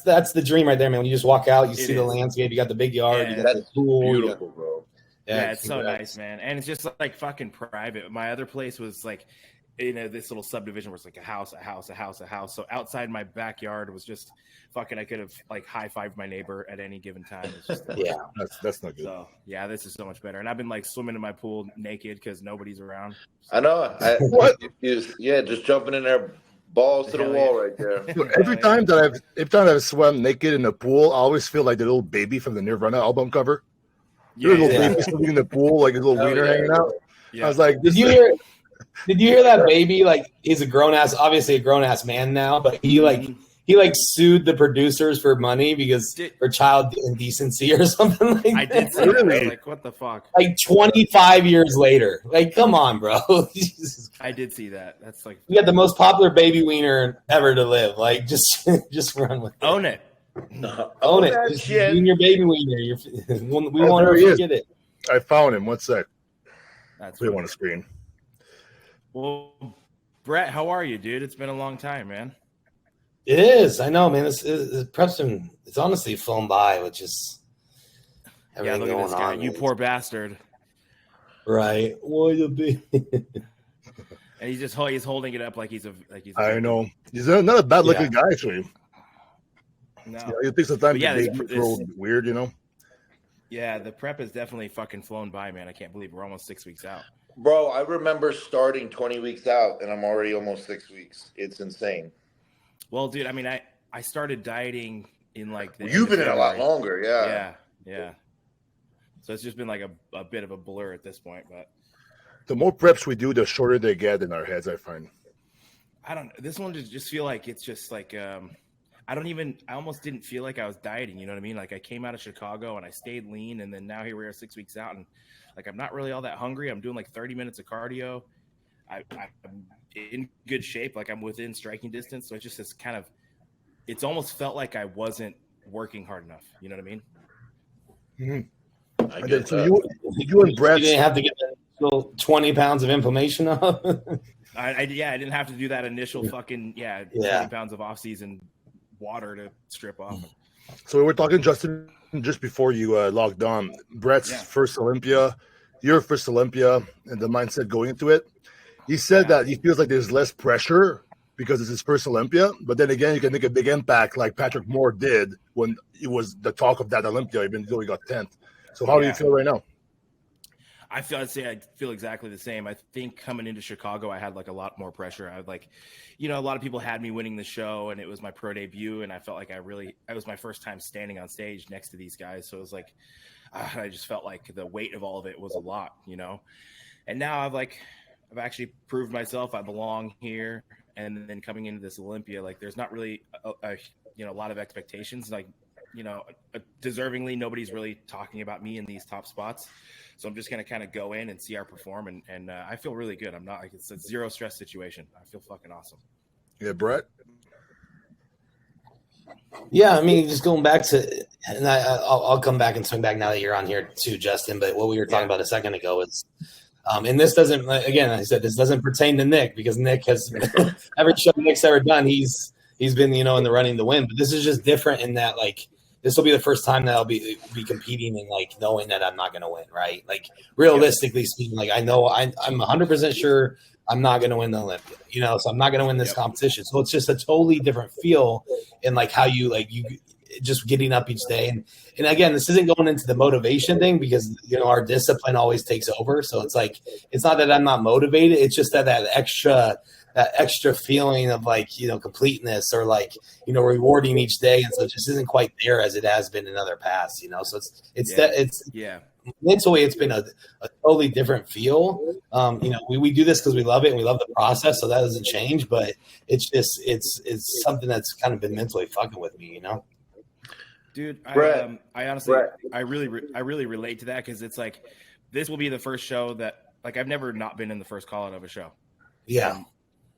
that's the dream right there, man. When you just walk out, you see the landscape, you got the big yard, you got the pool, beautiful, bro. Yeah, it's so nice, man. And it's just like fucking private. My other place was like, this little subdivision was like a house. So outside my backyard was just fucking, I could have like high-fived my neighbor at any given time. It's just, that's not good. So yeah, this is so much better. And I've been like swimming in my pool naked because nobody's around. I know. Just jumping in there, balls to the wall right there. Every time I've swum naked in the pool, I always feel like the little baby from the Nirvana album cover. Little baby swimming in the pool, like a little wiener hanging out. Yeah. I was like, Did you hear that baby? Like, he's obviously a grown ass man now, but he sued the producers for money for child indecency or something like that. I did see that. Like, what the fuck? Like 25 years later. Like, come on, bro. I did see that. That's like, you got the most popular baby wiener ever to live. Like, just run with it. Own it. Own it. Just your baby wiener. We won't ever forget it. I found him. One sec. That's we want to screen. Well, Brett, how are you, dude? It's been a long time, man. It is. I know, man. It's honestly flown by with just everything look at this guy. on. You poor bastard. Right. Well, you be. And he's holding it up like he's. I know. He's not a bad looking guy, actually. No. Yeah, you think sometimes it's weird, you know? Yeah, the prep has definitely fucking flown by, man. I can't believe we're almost 6 weeks out. Bro, I remember starting 20 weeks out, and I'm already almost 6 weeks. It's insane. Well, dude, I mean, I started dieting in like you've been in a lot longer, yeah. So it's just been like a bit of a blur at this point, but the more preps we do, the shorter they get in our heads, I find. I don't know. This one just feel like it's just like I almost didn't feel like I was dieting, you know what I mean? Like I came out of Chicago and I stayed lean, and then now here we are 6 weeks out, and like I'm not really all that hungry. I'm doing like 30 minutes of cardio. I'm in good shape, like I'm within striking distance. So it's just it's almost felt like I wasn't working hard enough. You know what I mean? Mm-hmm. So you and Brett didn't have to get that 20 pounds of inflammation off. I didn't have to do that initial fucking 20 pounds of off season water to strip off. So we were talking, Justin, just before you logged on. Brett's first Olympia, your first Olympia, and the mindset going into it. He said that he feels like there's less pressure because it's his first Olympia, but then again, you can make a big impact like Patrick Moore did when it was the talk of that Olympia, even though he got 10th. So how do you feel right now? I feel exactly the same. I think coming into Chicago, I had like a lot more pressure. I had like, a lot of people had me winning the show, and it was my pro debut, and I felt like it was my first time standing on stage next to these guys. So it was like, I just felt like the weight of all of it was a lot, And now I've actually proved myself. I belong here. And then coming into this Olympia, like there's not really a lot of expectations. Like, deservingly, nobody's really talking about me in these top spots. So I'm just going to kind of go in and see our perform. And I feel really good. I'm not it's a zero stress situation. I feel fucking awesome. Yeah, Brett? Yeah, I mean, just going back to, and I'll come back and swing back now that you're on here too, Justin. But what we were talking about a second ago is, and this doesn't, again, I said this doesn't pertain to Nick because Nick has every show Nick's ever done, he's been in the running to win. But this is just different in that this will be the first time that I'll be competing and knowing that I'm not going to win, right? Like realistically speaking, I know I'm 100% sure I'm not going to win the Olympia, so I'm not going to win this competition. So it's just a totally different feel in how you just getting up each day. And again, this isn't going into the motivation thing because, our discipline always takes over. So it's it's not that I'm not motivated. It's just that extra feeling of completeness or rewarding each day. And so it just isn't quite there as it has been in other past, so mentally it's been a totally different feel. We do this because we love it and we love the process. So that doesn't change, but it's just, it's something that's kind of been mentally fucking with me, Dude, Brett, I honestly, Brett. I really relate to that because it's this will be the first show that I've never not been in the first call out of a show. Yeah.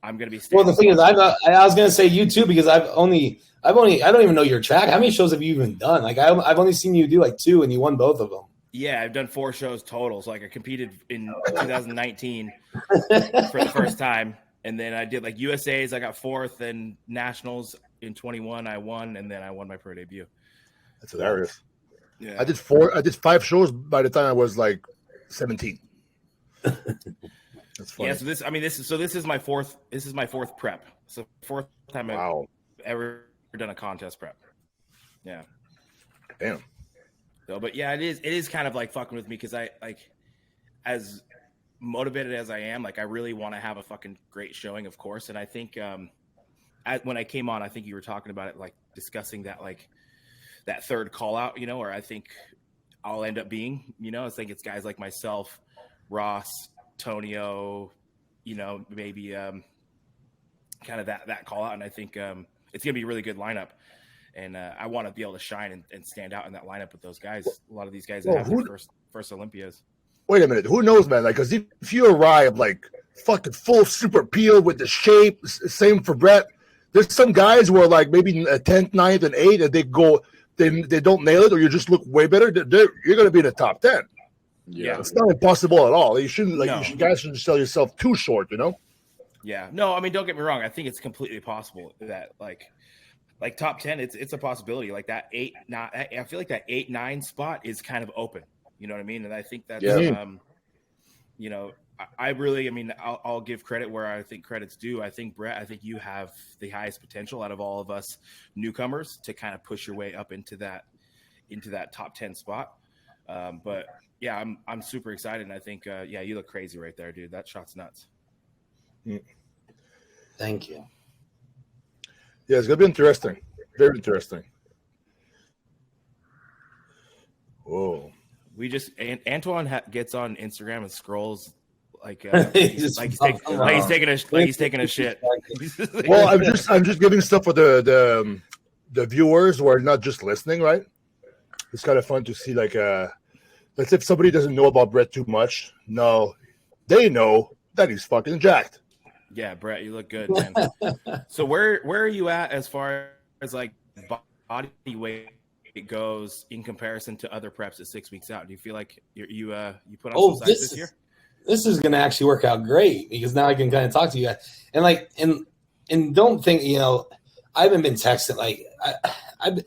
I'm going to be. Well, the thing is, I was going to say you too, because I don't even know your track. How many shows have you even done? I've only seen you do 2 and you won both of them. Yeah, I've done 4 shows total. So I competed in 2019 for the first time. And then I did USA's, I got 4th, and nationals in 21. I won, and then I won my pro debut. That's hilarious. Yeah, I did 5 shows by the time I was like 17. That's funny. Yeah, so this is my fourth prep. So fourth time I've ever done a contest prep. Yeah. Damn. So, but yeah, it is kind of like fucking with me because I like, as motivated as I am, like I really want to have a fucking great showing, of course. And I think when I came on, I think you were talking about it, like discussing that, like that third call out, you know, or I think I'll end up being, you know, I think it's guys like myself, Ross, Tonio, you know, maybe kind of that call out. And I think it's gonna be a really good lineup. And I want to be able to shine and stand out in that lineup with those guys. A lot of these guys that have their first Olympias. Wait a minute. Who knows, man? Like, because if you arrive like fucking full super peel with the shape, same for Brett. There's some guys who are like maybe a 10th, 9th, and 8th, and they don't nail it, or you just look way better. You're going to be in the top 10. Yeah, it's not impossible at all. You shouldn't guys shouldn't sell yourself too short, you know? Yeah, no, I mean, don't get me wrong. I think it's completely possible that like top 10, it's a possibility. Like that 8, 9, I feel like that 8, 9 spot is kind of open. You know what I mean? And I think that's, you know, I really, I mean, I'll give credit where I think credit's due. I think, Brett, I think you have the highest potential out of all of us newcomers to kind of push your way up into that top 10 spot. But yeah, I'm super excited. And I think, yeah, you look crazy right there, dude. That shot's nuts. Thank you. Yeah, it's gonna be interesting. Very interesting. Whoa. We just Antoine gets on Instagram and scrolls like he's taking a shit. Well, I'm just giving stuff for the viewers who are not just listening, right? It's kind of fun to see, like, let's say if somebody doesn't know about Brett too much. No, they know that he's fucking jacked. Yeah, Brett, you look good, man. So where are you at as far as like body weight goes in comparison to other preps at 6 weeks out? Do you feel like you put on some size this year? This is going to actually work out great because now I can kind of talk to you guys and don't think, you know, I haven't been texting. Like I'm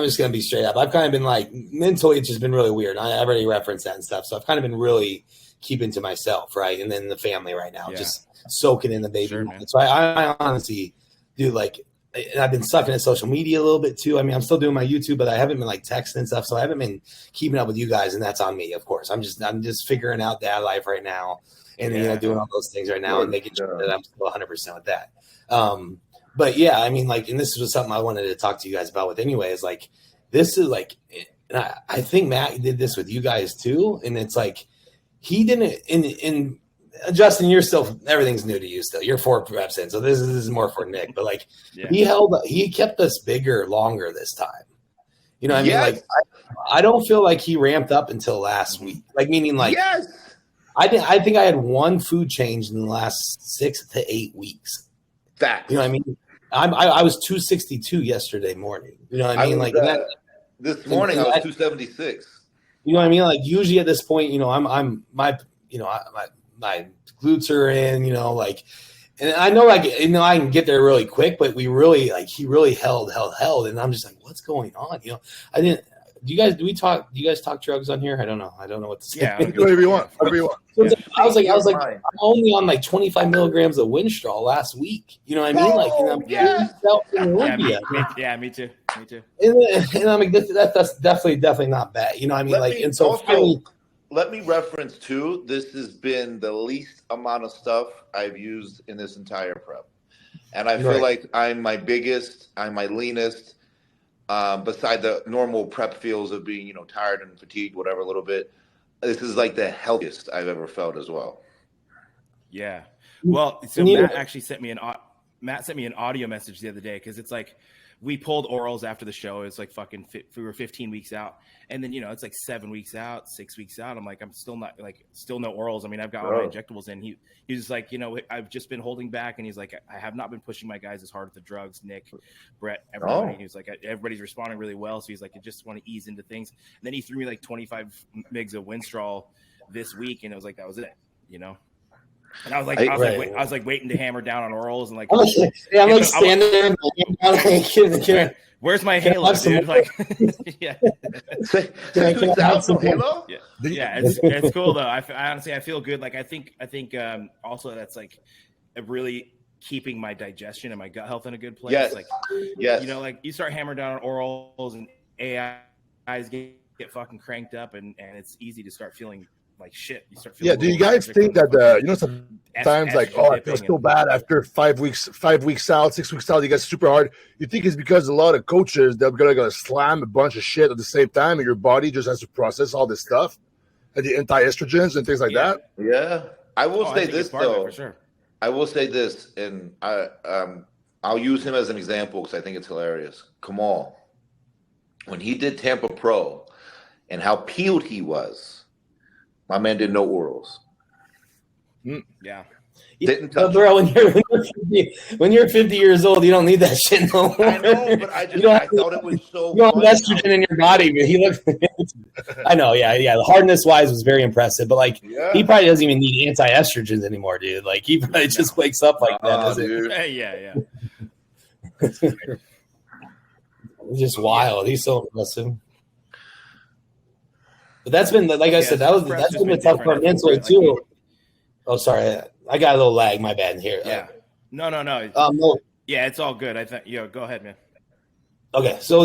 just going to be straight up. I've kind of been like mentally, it's just been really weird. I already referenced that and stuff. So I've kind of been really keeping to myself. Right. And then the family right now, just soaking in the baby. Sure, so I honestly do like, and I've been sucking at social media a little bit too. I mean, I'm still doing my YouTube, but I haven't been like texting and stuff. So I haven't been keeping up with you guys, and that's on me, of course. I'm just figuring out that life right now, and you know, doing all those things right now, and making sure that I'm still 100% with that. But yeah, I mean, like, and this was something I wanted to talk to you guys about with anyway. Is like, this is like, and I think Matt did this with you guys too, and it's like he didn't in. Justin, you're still, everything's new to you still. You're 4 reps in, so this is more for Nick. But like, he kept us bigger longer this time. You know what I mean? Like, I don't feel like he ramped up until last week. Like, meaning like, I think I had 1 food change in the last 6 to 8 weeks. That, you know what I mean? I was 262 yesterday morning. You know what I mean? This morning I was 276. You know what I mean? Like, usually at this point, you know, my glutes are in, you know, like, and I know, like, you know, I can get there really quick, but he really held. And I'm just like, what's going on? You know, do you guys talk drugs on here? I don't know what to say. Yeah, whatever you want. I was like, I'm only on like 25 milligrams of Winstrol last week. You know what I mean? Like, me too. And I'm like, that's definitely not bad. You know what I mean? Like, and so finally, let me reference too, this has been the least amount of stuff I've used in this entire prep. And I feel like I'm my biggest, I'm my leanest, beside the normal prep feels of being, you know, tired and fatigued, whatever, a little bit. This is like the healthiest I've ever felt as well. Yeah. Well, so Matt actually sent me an audio message the other day because it's like, we pulled orals after the show. It's like we were 15 weeks out. And then, you know, it's like 7 weeks out, 6 weeks out. I'm like, I'm still not still no orals. I mean, I've got all my injectables in. He was like, you know, I've just been holding back. And he's like, I have not been pushing my guys as hard with the drugs, Nick, Brett, everybody. He was like, everybody's responding really well. So he's like, I just want to ease into things. And then he threw me like 25 mgs of Winstrol this week. And it was like, that was it, you know? And I was like, waiting to hammer down on orals and like, I'm like standing there and where's my Halo, dude? Like, yeah. Halo? Yeah, it's cool though. I honestly, I feel good. Like, I think also that's like really keeping my digestion and my gut health in a good place. Yes. Like, yes. You know, like you start hammering down on orals and AIs get fucking cranked up, and it's easy to start feeling like shit. You start feeling. Yeah. Do you guys think that sometimes like, oh, I feel so bad after 5 weeks out, 6 weeks out, you get super hard. You think it's because a lot of coaches they're gonna slam a bunch of shit at the same time, and your body just has to process all this stuff and the anti-estrogens and things like that? Yeah, I will say this though. For sure. I will say this, and I'll use him as an example because I think it's hilarious. Kamal, when he did Tampa Pro, and how peeled he was, my man did no orals. Yeah. Didn't touch bro, when you're 50 years old, you don't need that shit no more. I know, but I thought it was so. You don't have estrogen in your body, but he looked. I know, yeah. The hardness wise was very impressive, but like he probably doesn't even need anti-estrogens anymore, dude. Like he probably just wakes up like that, dude. Yeah. He's just wild. He's so impressive. But that's been, like I said, that's been the tough part mentally too. Oh, sorry. I got a little lag. My bad here. Yeah. No. No. Yeah, it's all good. I think. Go ahead, man. Okay. So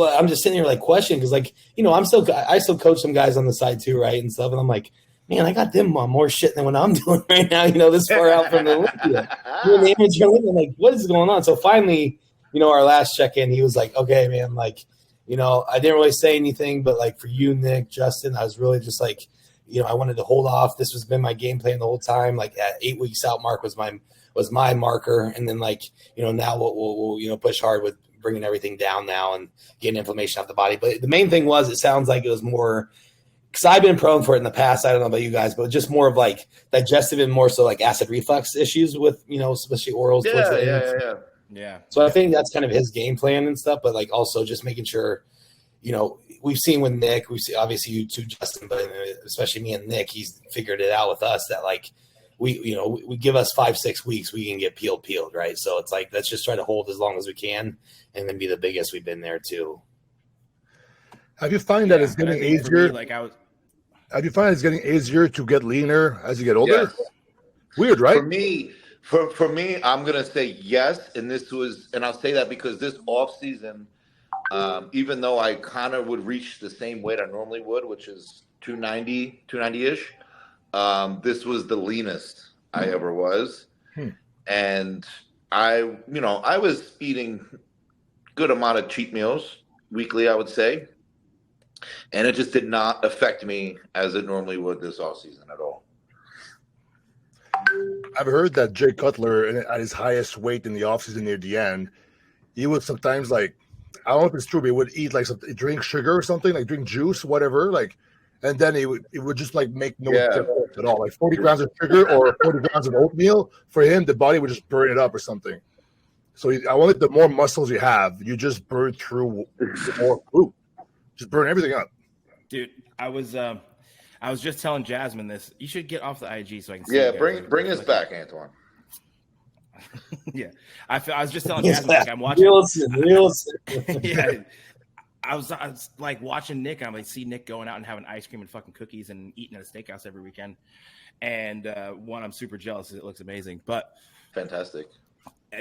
I'm just sitting here like questioning because like I still coach some guys on the side too, right, and stuff, and I'm like, man, I got them on more shit than what I'm doing right now. This far out from the Olympia. Doing the amateur Olympia, like, what is going on? So finally, our last check-in, he was like, okay, man, like. I didn't really say anything, but like for you, Nick, Justin, I was really just like, I wanted to hold off. This has been my game plan the whole time. Like at 8 weeks out mark was my marker. And then like, now we'll push hard with bringing everything down now and getting inflammation out the body. But the main thing was, it sounds like it was more, because I've been prone for it in the past. I don't know about you guys, but just more of like digestive and more so like acid reflux issues with, especially orals. Yeah. So I think that's kind of his game plan and stuff, but like also just making sure, we've seen with Nick, we see obviously you too, Justin, but especially me and Nick, he's figured it out with us that like we give us 5-6 weeks, we can get peeled, right? So it's like, let's just try to hold as long as we can and then be the biggest we've been there too. Have you found that it's getting easier? Have you found it's getting easier to get leaner as you get older? Yes. Weird, right? For me, I'm gonna say yes, and I'll say that because this off season, even though I kind of would reach the same weight I normally would, which is 290-ish, this was the leanest I ever was, and I was eating good amount of cheat meals weekly, I would say, and it just did not affect me as it normally would this off season at all. I've heard that Jay Cutler, at his highest weight in the offseason near the end, he would sometimes I don't know if it's true, but he would eat drink sugar or something, like drink juice, whatever, and then it would just make no difference at all. Like 40 grams of sugar or 40 grams of oatmeal, for him, the body would just burn it up or something. So I wanted the more muscles you have, you just burn through more food. Just burn everything up. Dude, I was just telling Jasmine this. You should get off the IG so I can see. Yeah, bring us back, Antoine. Yeah, I was just telling Jasmine I'm watching. Real. Yeah, I was like watching Nick. I'm like, see Nick going out and having ice cream and fucking cookies and eating at a steakhouse every weekend. And I'm super jealous. It looks amazing. But fantastic.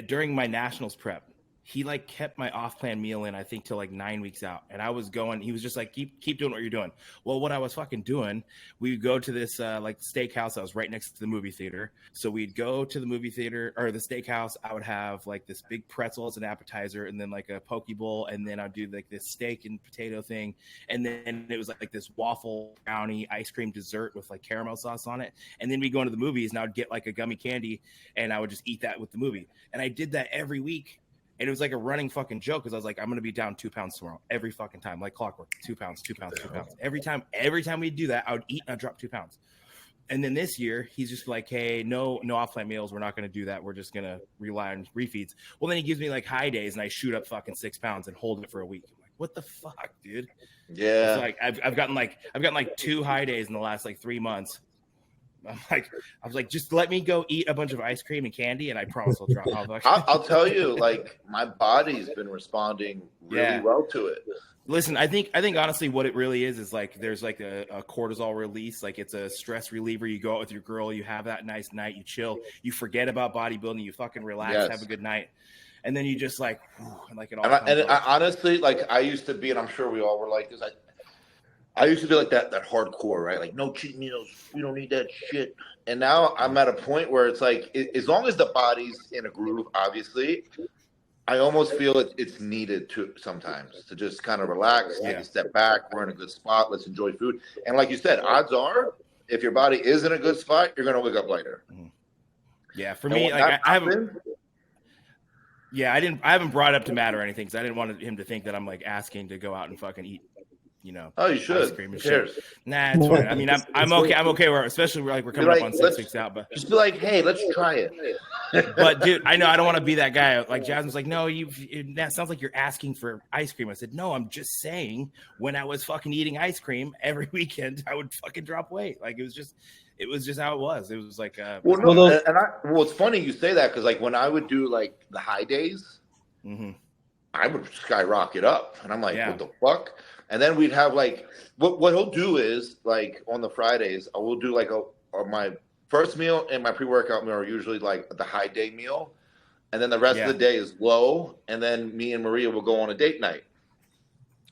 During my nationals prep, he kept my off-plan meal in, I think, till 9 weeks out. And I was going, he was just like, keep doing what you're doing. Well, what I was fucking doing, we would go to this steakhouse that was right next to the movie theater. So we'd go to the movie theater or the steakhouse. I would have this big pretzel as an appetizer and then a poke bowl. And then I'd do this steak and potato thing. And then it was this waffle brownie ice cream dessert with caramel sauce on it. And then we'd go into the movies and I would get a gummy candy and I would just eat that with the movie. And I did that every week. And it was a running fucking joke because I was like, I'm going to be down 2 pounds tomorrow. Every fucking time, like clockwork, 2 pounds. Every time we do that, I would eat and I'd drop 2 pounds. And then this year, he's just like, hey, no off-plan meals. We're not going to do that. We're just going to rely on refeeds. Well, then he gives me high days and I shoot up fucking 6 pounds and hold it for a week. I'm like, what the fuck, dude? Yeah. It's I've gotten 2 high days in the last 3 months. I was like, just let me go eat a bunch of ice cream and candy, and I promise I'll drop. I'll tell you, like, my body's been responding really well to it. Listen, I think honestly what it really is like there's like a cortisol release. Like it's a stress reliever. You go out with your girl, you have that nice night, you chill, you forget about bodybuilding, you fucking relax, have a good night. And then you just like, like it all. And I honestly, like I used to be, and I'm sure we all were like this. I used to be like that hardcore, right? Like no cheat meals, we don't need that shit. And now I'm at a point where it's like, as long as the body's in a groove, obviously, I almost feel it's needed to sometimes to just kind of relax, take a step back. We're in a good spot. Let's enjoy food. And like you said, odds are, if your body is in a good spot, you're going to wake up later. Yeah, for me, like I haven't. Yeah, I haven't brought it up to Matt or anything because I didn't want him to think that I'm like asking to go out and fucking eat, Oh, you should. Ice cream and shit. Nah, it's fine. I mean, I'm okay. I'm okay. Especially we're coming up on 6 weeks out, but just be like, hey, let's try it. But dude, I know I don't want to be that guy. Like Jasmine's like, no, that sounds like you're asking for ice cream. I said, no, I'm just saying when I was fucking eating ice cream every weekend, I would fucking drop weight. Like it was just how it was. It was like, it's funny you say that because like when I would do like the high days, I would skyrocket up, and I'm like, what the fuck? And then we'd have like what he'll do is like on the Fridays, I will do like my first meal and my pre-workout meal are usually like the high day meal, and then the rest of the day is low, and then me and Maria will go on a date night.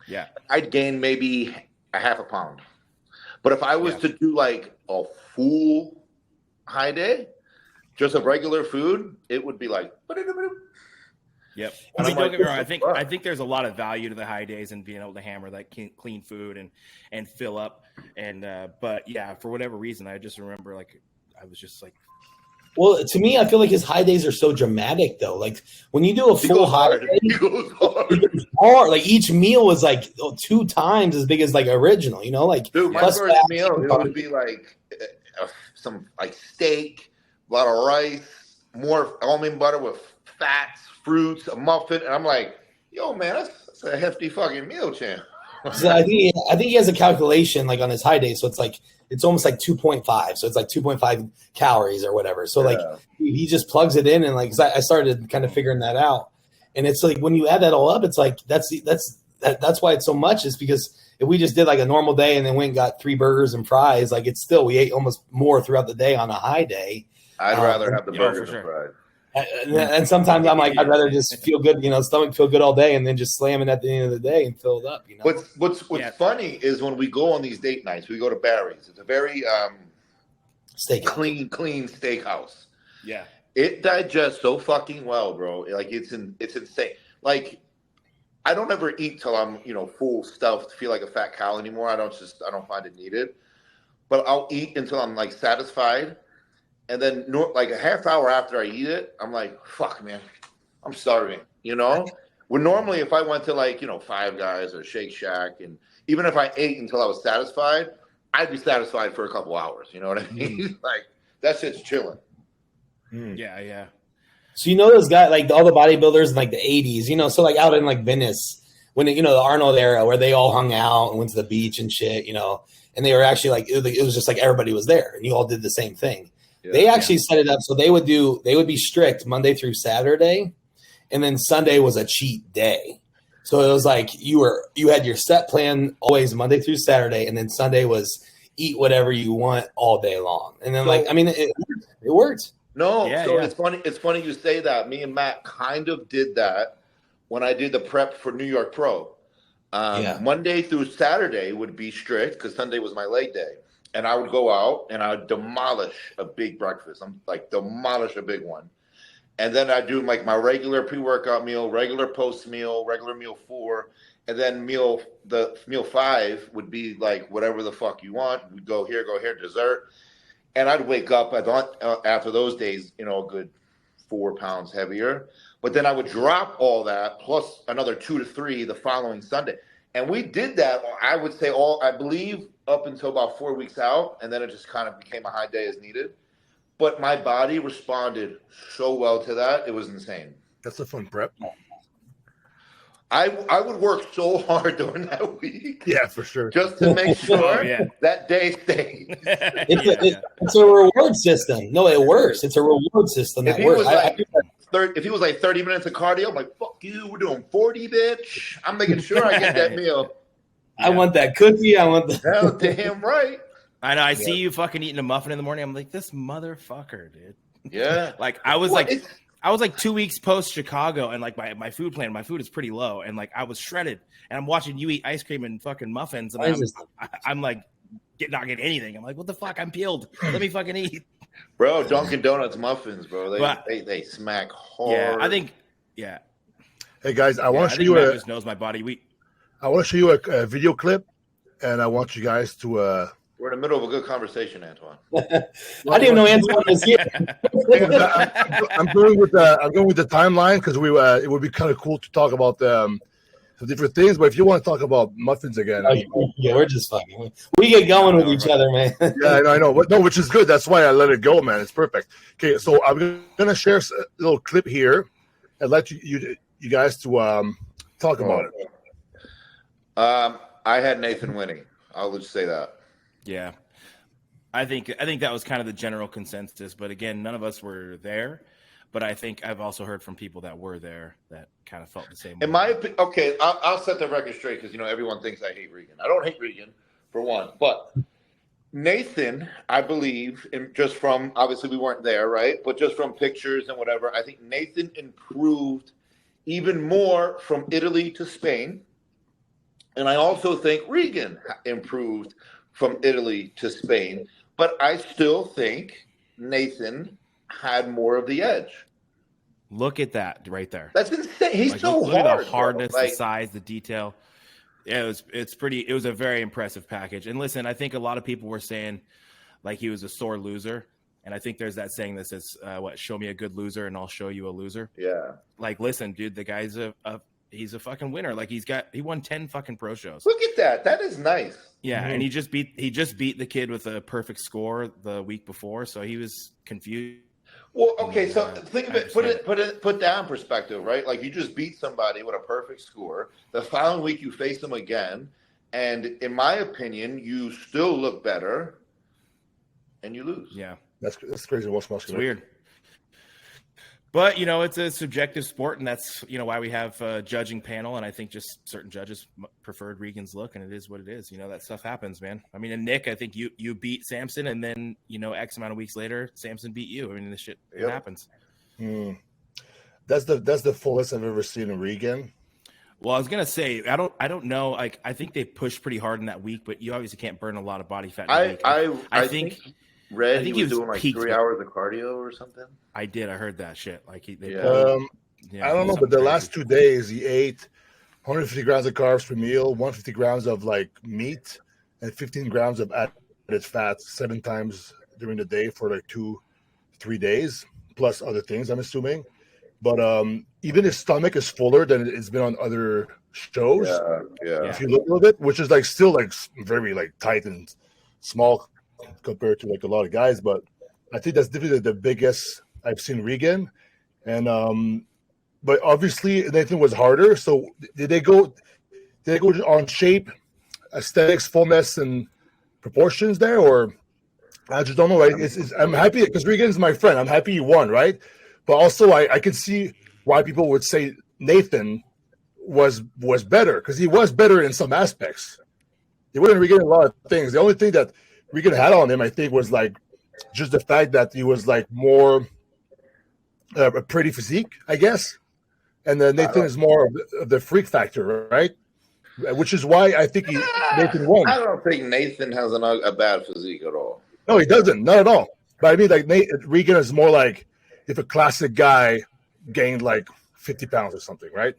Yeah, I'd gain maybe a half a pound, but if I was to do like a full high day, just of regular food, it would be like. Yep. I mean, don't get me wrong. I think there's a lot of value to the high days and being able to hammer that clean food and fill up. And but yeah, for whatever reason, I just remember like I was just like. Well, to me, I feel like his high days are so dramatic though. Like when you do a full high day, it's hard. Like each meal was like 2 times as big as like original. Like dude, my first meal it would be like some like steak, a lot of rice, more almond butter with fats. Fruits, a muffin, and I'm like, yo, man, that's a hefty fucking meal, champ. So I think he has a calculation like on his high day, so it's almost like 2.5, so it's like 2.5 calories or whatever. So like he just plugs it in, and like I started kind of figuring that out, and it's like when you add that all up, it's like that's why it's so much is because if we just did like a normal day and then went and got 3 burgers and fries, like we ate almost more throughout the day on a high day. I'd rather have the burgers and fries. And sometimes I'm like, I'd rather just feel good, stomach feel good all day, and then just slam it at the end of the day and fill it up. What's funny is when we go on these date nights, we go to Barry's. It's a very clean steakhouse. Yeah, it digests so fucking well, bro. Like it's insane. Like I don't ever eat till I'm full stuffed, feel like a fat cow anymore. I don't find it needed, but I'll eat until I'm like satisfied. And then, like a half hour after I eat it, I'm like, "Fuck, man, I'm starving." When normally, if I went to like Five Guys or Shake Shack, and even if I ate until I was satisfied, I'd be satisfied for a couple hours. You know what I mean? Like that shit's chilling. Yeah. So those guys, like all the bodybuilders in like the '80s, so like out in like Venice when the Arnold era where they all hung out and went to the beach and shit, and they were actually like it was just like everybody was there and you all did the same thing. They actually set it up so they would be strict Monday through Saturday, and then Sunday was a cheat day. So it was like you had your set plan always Monday through Saturday, and then Sunday was eat whatever you want all day long. And then it worked. No, it's funny. It's funny you say that. Me and Matt kind of did that when I did the prep for New York Pro. Monday through Saturday would be strict because Sunday was my leg day. And I would go out and I would demolish a big breakfast. I'm like demolish a big one. And then I do like my regular pre-workout meal, regular post meal, regular meal 4. And then meal 5 would be like whatever the fuck you want. We'd go here, dessert. And I'd wake up after those days, a good 4 pounds heavier. But then I would drop all that plus another 2 to 3 the following Sunday. And we did that, I would say I believe up until about 4 weeks out, and then it just kind of became a high day as needed. But my body responded so well to that, it was insane. That's a fun prep. I would work so hard during that week. Yeah, for sure. Just to make sure that day stays. It's a reward system. No, it works. It's a reward system that works. If he was like 30 minutes of cardio, I'm like, fuck you, we're doing 40, bitch. I'm making sure I get that meal. I want that cookie. I want the hell damn right. I know. I see you fucking eating a muffin in the morning. I'm like, this motherfucker, dude. Yeah. Like I was like 2 weeks post Chicago, and like my food plan, my food is pretty low, and like I was shredded, and I'm watching you eat ice cream and fucking muffins, and I'm like not getting anything. I'm like, what the fuck? I'm peeled. Let me fucking eat, bro. Dunkin' Donuts muffins, bro. They smack hard. Yeah, I think. Yeah. Hey guys, I want to show you just knows my body. I want to show you a video clip, and I want you guys to. We're in the middle of a good conversation, Antoine. I didn't know Antoine was here. I'm going with the timeline because it would be kind of cool to talk about some different things. But if you want to talk about muffins again, we're just fucking. We get going with each other, man. Yeah, I know. But no, which is good. That's why I let it go, man. It's perfect. Okay, so I'm gonna share a little clip here and let you guys to talk about it. I had Nathan winning. I'll just say that. Yeah, I think that was kind of the general consensus. But again, none of us were there. But I think I've also heard from people that were there that kind of felt the same way. In my opinion, okay, I'll set the record straight because everyone thinks I hate Regan. I don't hate Regan for one, but Nathan, I believe, just from obviously we weren't there, right? But just from pictures and whatever, I think Nathan improved even more from Italy to Spain, and I also think Regan improved from Italy to Spain, but I still think Nathan had more of the edge. Look at that right there. That's insane. He's so look hard. Look at the hardness, the size, the detail. Yeah, it was a very impressive package. And listen, I think a lot of people were saying like he was a sore loser. And I think there's that saying that says, show me a good loser and I'll show you a loser. Yeah. Like, listen, dude, the guy's he's a fucking winner. Like he won 10 fucking pro shows. Look at that. That is nice. Yeah, and he just beat the kid with a perfect score the week before, so he was confused. Well, okay, so think of it, put that in perspective, right? Like you just beat somebody with a perfect score. The following week you face them again, and in my opinion, you still look better, and you lose. Yeah, that's crazy. It's weird. But, it's a subjective sport, and that's, why we have a judging panel, and I think just certain judges preferred Regan's look, and it is what it is. That stuff happens, man. I mean, and Nick, I think you beat Samson, and then, X amount of weeks later, Samson beat you. I mean, this shit happens. That's the fullest I've ever seen in Regan. Well, I was going to say, I don't know. Like, I think they pushed pretty hard in that week, but you obviously can't burn a lot of body fat in a week. I think he was doing like 3 hours of cardio or something. I did. I heard that shit. Like I don't know, but the last 2 days he ate 150 grams of carbs per meal, 150 grams of like meat, and 15 grams of added fats 7 times during the day for like 2-3 days, plus other things, I'm assuming. But even his stomach is fuller than it's been on other shows. Yeah. If you look a little bit, which is like still like very like tight and small compared to like a lot of guys, but I think that's definitely the biggest I've seen Regan. And but obviously Nathan was harder. So did they go on shape, aesthetics, fullness, and proportions there, or I just don't know. Right? I'm happy because Regan's my friend. I'm happy he won, right? But also I can see why people would say Nathan was better, because he was better in some aspects. He wasn't Regan in a lot of things. The only thing that Regan had on him, I think, was like just the fact that he was like more a pretty physique, I guess. And then Nathan is more of the freak factor, right? Which is why I think Nathan won. I don't think Nathan has a bad physique at all. No, he doesn't. Not at all. But I mean, like Regan is more like if a classic guy gained like 50 pounds or something, right?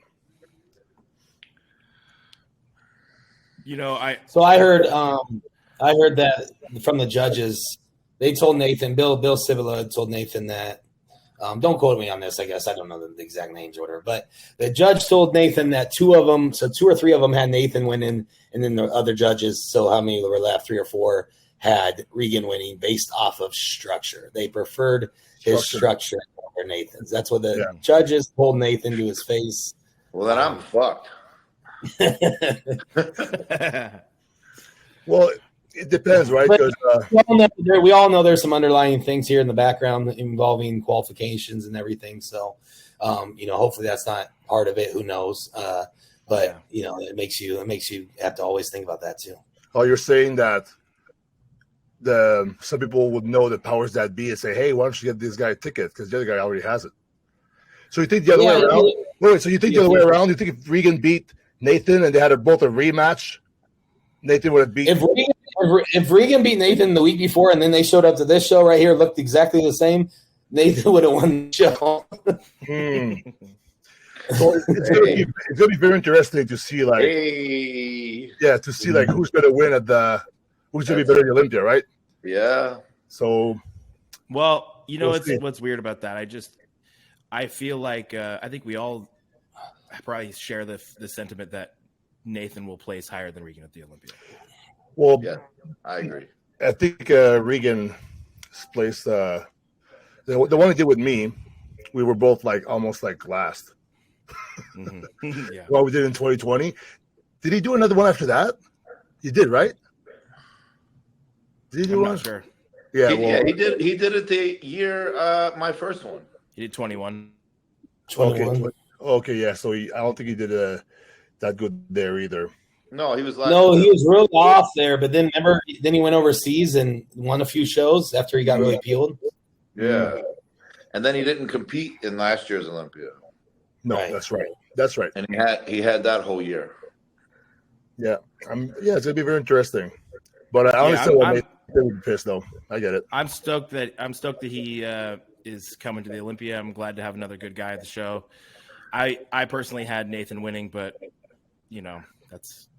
I heard that from the judges. They told Nathan, Bill Civila told Nathan that, don't quote me on this, I guess. I don't know the exact names or whatever. But the judge told Nathan that 2 or 3 of them had Nathan winning, and then the other judges, so how many were left, 3 or 4, had Regan winning based off of structure. They preferred his structure over Nathan's. That's what the judges told Nathan to his face. Well, then I'm fucked. Well, it depends, right? But Because we all know there's some underlying things here in the background involving qualifications and everything. So, hopefully that's not part of it. Who knows? But it makes you have to always think about that too. Oh, you're saying that some people would know the powers that be and say, "Hey, why don't you get this guy a ticket?" Because the other guy already has it. So you think the other way around? Wait, so you think the other way around? You think if Regan beat Nathan and they had both a rematch, Nathan would have beat? If Regan beat Nathan the week before and then they showed up to this show right here, looked exactly the same, Nathan would have won the show. So it's gonna be very interesting to see, like, who's gonna win who's gonna be better at the Olympia, right? Yeah. So, well, what's weird about that? I feel like I think we all probably share the sentiment that Nathan will place higher than Regan at the Olympia. Well, yeah, I agree. I think Regan's placed the one he did with me. We were both almost last. Mm-hmm. Yeah. What we did in 2020. Did he do another one after that? He did, right? Did he do one? I'm not sure. Yeah, he did. He did it the year my first one. He did 21. Okay, yeah. So I don't think he did that good there either. No, he was last. No, he was real off there. But then he went overseas and won a few shows after he got really peeled. Yeah, and then he didn't compete in last year's Olympia. No, right. That's right. And he had that whole year. Yeah, it's gonna be very interesting. But I honestly would be pissed though. I get it. I'm stoked that he is coming to the Olympia. I'm glad to have another good guy at the show. I personally had Nathan winning, but that's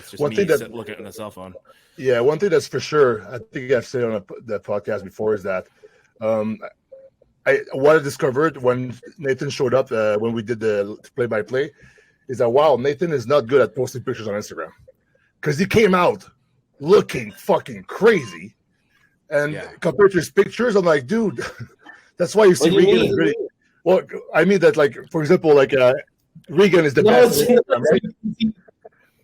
just one me thing looking at a cell phone. Yeah, one thing that's for sure, I think I've said on the podcast before, is that what I discovered when Nathan showed up when we did the play-by-play is that, wow, Nathan is not good at posting pictures on Instagram, because he came out looking fucking crazy, and compared to his pictures, I'm like, dude, that's why you see Regan is really. Well, I mean that, for example, Regan is the best.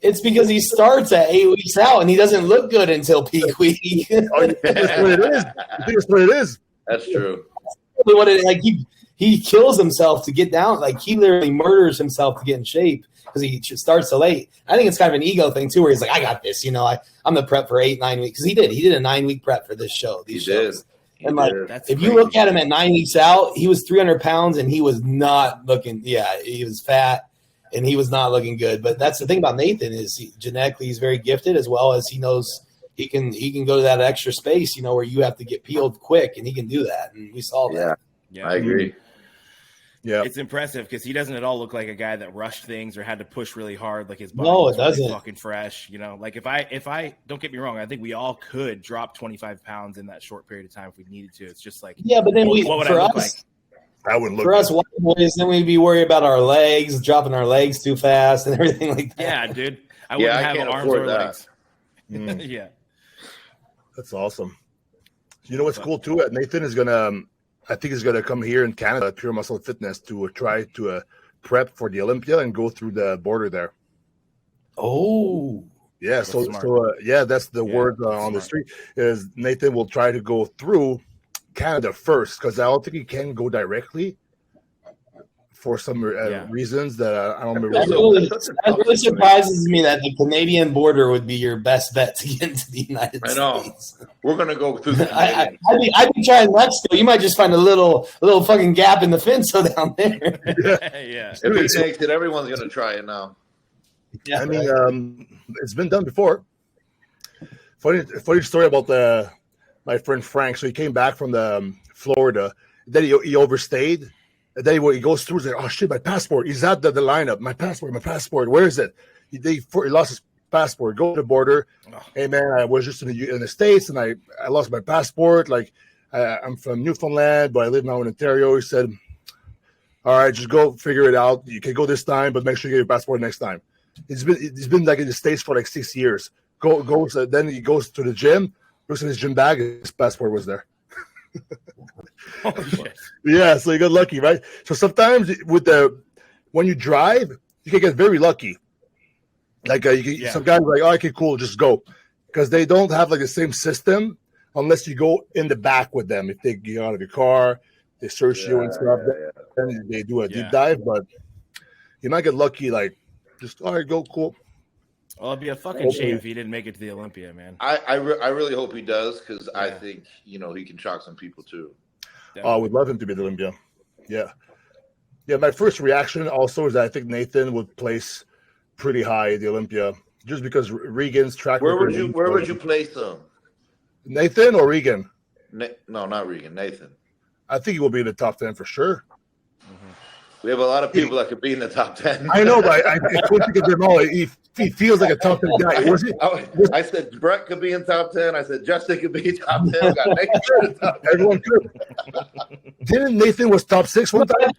It's because he starts at 8 weeks out and he doesn't look good until peak week. You think that's what it is? You think that's what it is? That's true. He kills himself to get down. He literally murders himself to get in shape because he starts so late. I think it's kind of an ego thing too, where he's like, I got this. I'm the prep for 8-9 weeks. Because he did a 9-week prep for this show. These shows. And if you look at him at 9 weeks out, he was 300 pounds and he was not looking. Yeah, he was fat and he was not looking good. But that's the thing about Nathan is genetically he's very gifted, as well as he knows he can go to that extra space, where you have to get peeled quick, and he can do that. And we saw that. Yeah, I agree. Yeah, it's impressive because he doesn't at all look like a guy that rushed things or had to push really hard. His body was really fucking fresh. If I don't get me wrong, I think we all could drop 25 pounds in that short period of time if we needed to. It's just but then what would I look like? I wouldn't look for us white boys. Then we'd be worried about our legs, dropping our legs too fast, and everything like that. Yeah, dude, I wouldn't have arms or legs. Yeah, that's awesome. You know what's cool too? Nathan is gonna. I think he's going to come here in Canada, Pure Muscle Fitness, to try to prep for the Olympia and go through the border there. Oh, yeah. That's the word on the street is Nathan will try to go through Canada first, because I don't think he can go directly for some reasons that I don't remember. That really surprises me that the Canadian border would be your best bet to get into the United States. We're going to go through the I'd be trying Mexico. You might just find a little fucking gap in the fence down there. Yeah. If he takes it, everyone's going to try it now. Yeah, I mean, it's been done before. Funny story about my friend Frank. So he came back from Florida. Then he overstayed. And then he goes through, he's like, oh shit, my passport. He's at the lineup. My passport. Where is it? He lost his passport. Go to the border. Oh. Hey man, I was just in the States and I lost my passport. I'm from Newfoundland, but I live now in Ontario. He said, all right, just go figure it out. You can go this time, but make sure you get your passport next time. He's been in the States for 6 years. Then he goes to the gym, looks in his gym bag, his passport was there. Oh, shit. Yeah, so you got lucky, right? So sometimes when you drive, you can get very lucky. Like some guys are like, oh, okay, cool, just go, because they don't have like the same system unless you go in the back with them. If they get out of your car, they search you and stuff. Then they do a deep dive, but you might get lucky. Like, just all right, go, cool. Well, it'd be a fucking shame if he didn't make it to the Olympia, man. I really hope he does, because I think he can shock some people too. I would love him to be the Olympia. Yeah. My first reaction also is that I think Nathan would place pretty high at the Olympia, just because Regan's track. Where would you place him? Nathan or Regan? No, not Regan. Nathan. I think he will be in the top 10 for sure. We have a lot of people that could be in the top 10. I know, but I couldn't think of them all. He feels like a top 10 guy. I said Brett could be in top 10. I said Justin could be top 10. I got Nathan in top 10. Everyone could. Didn't Nathan was top 6 one time?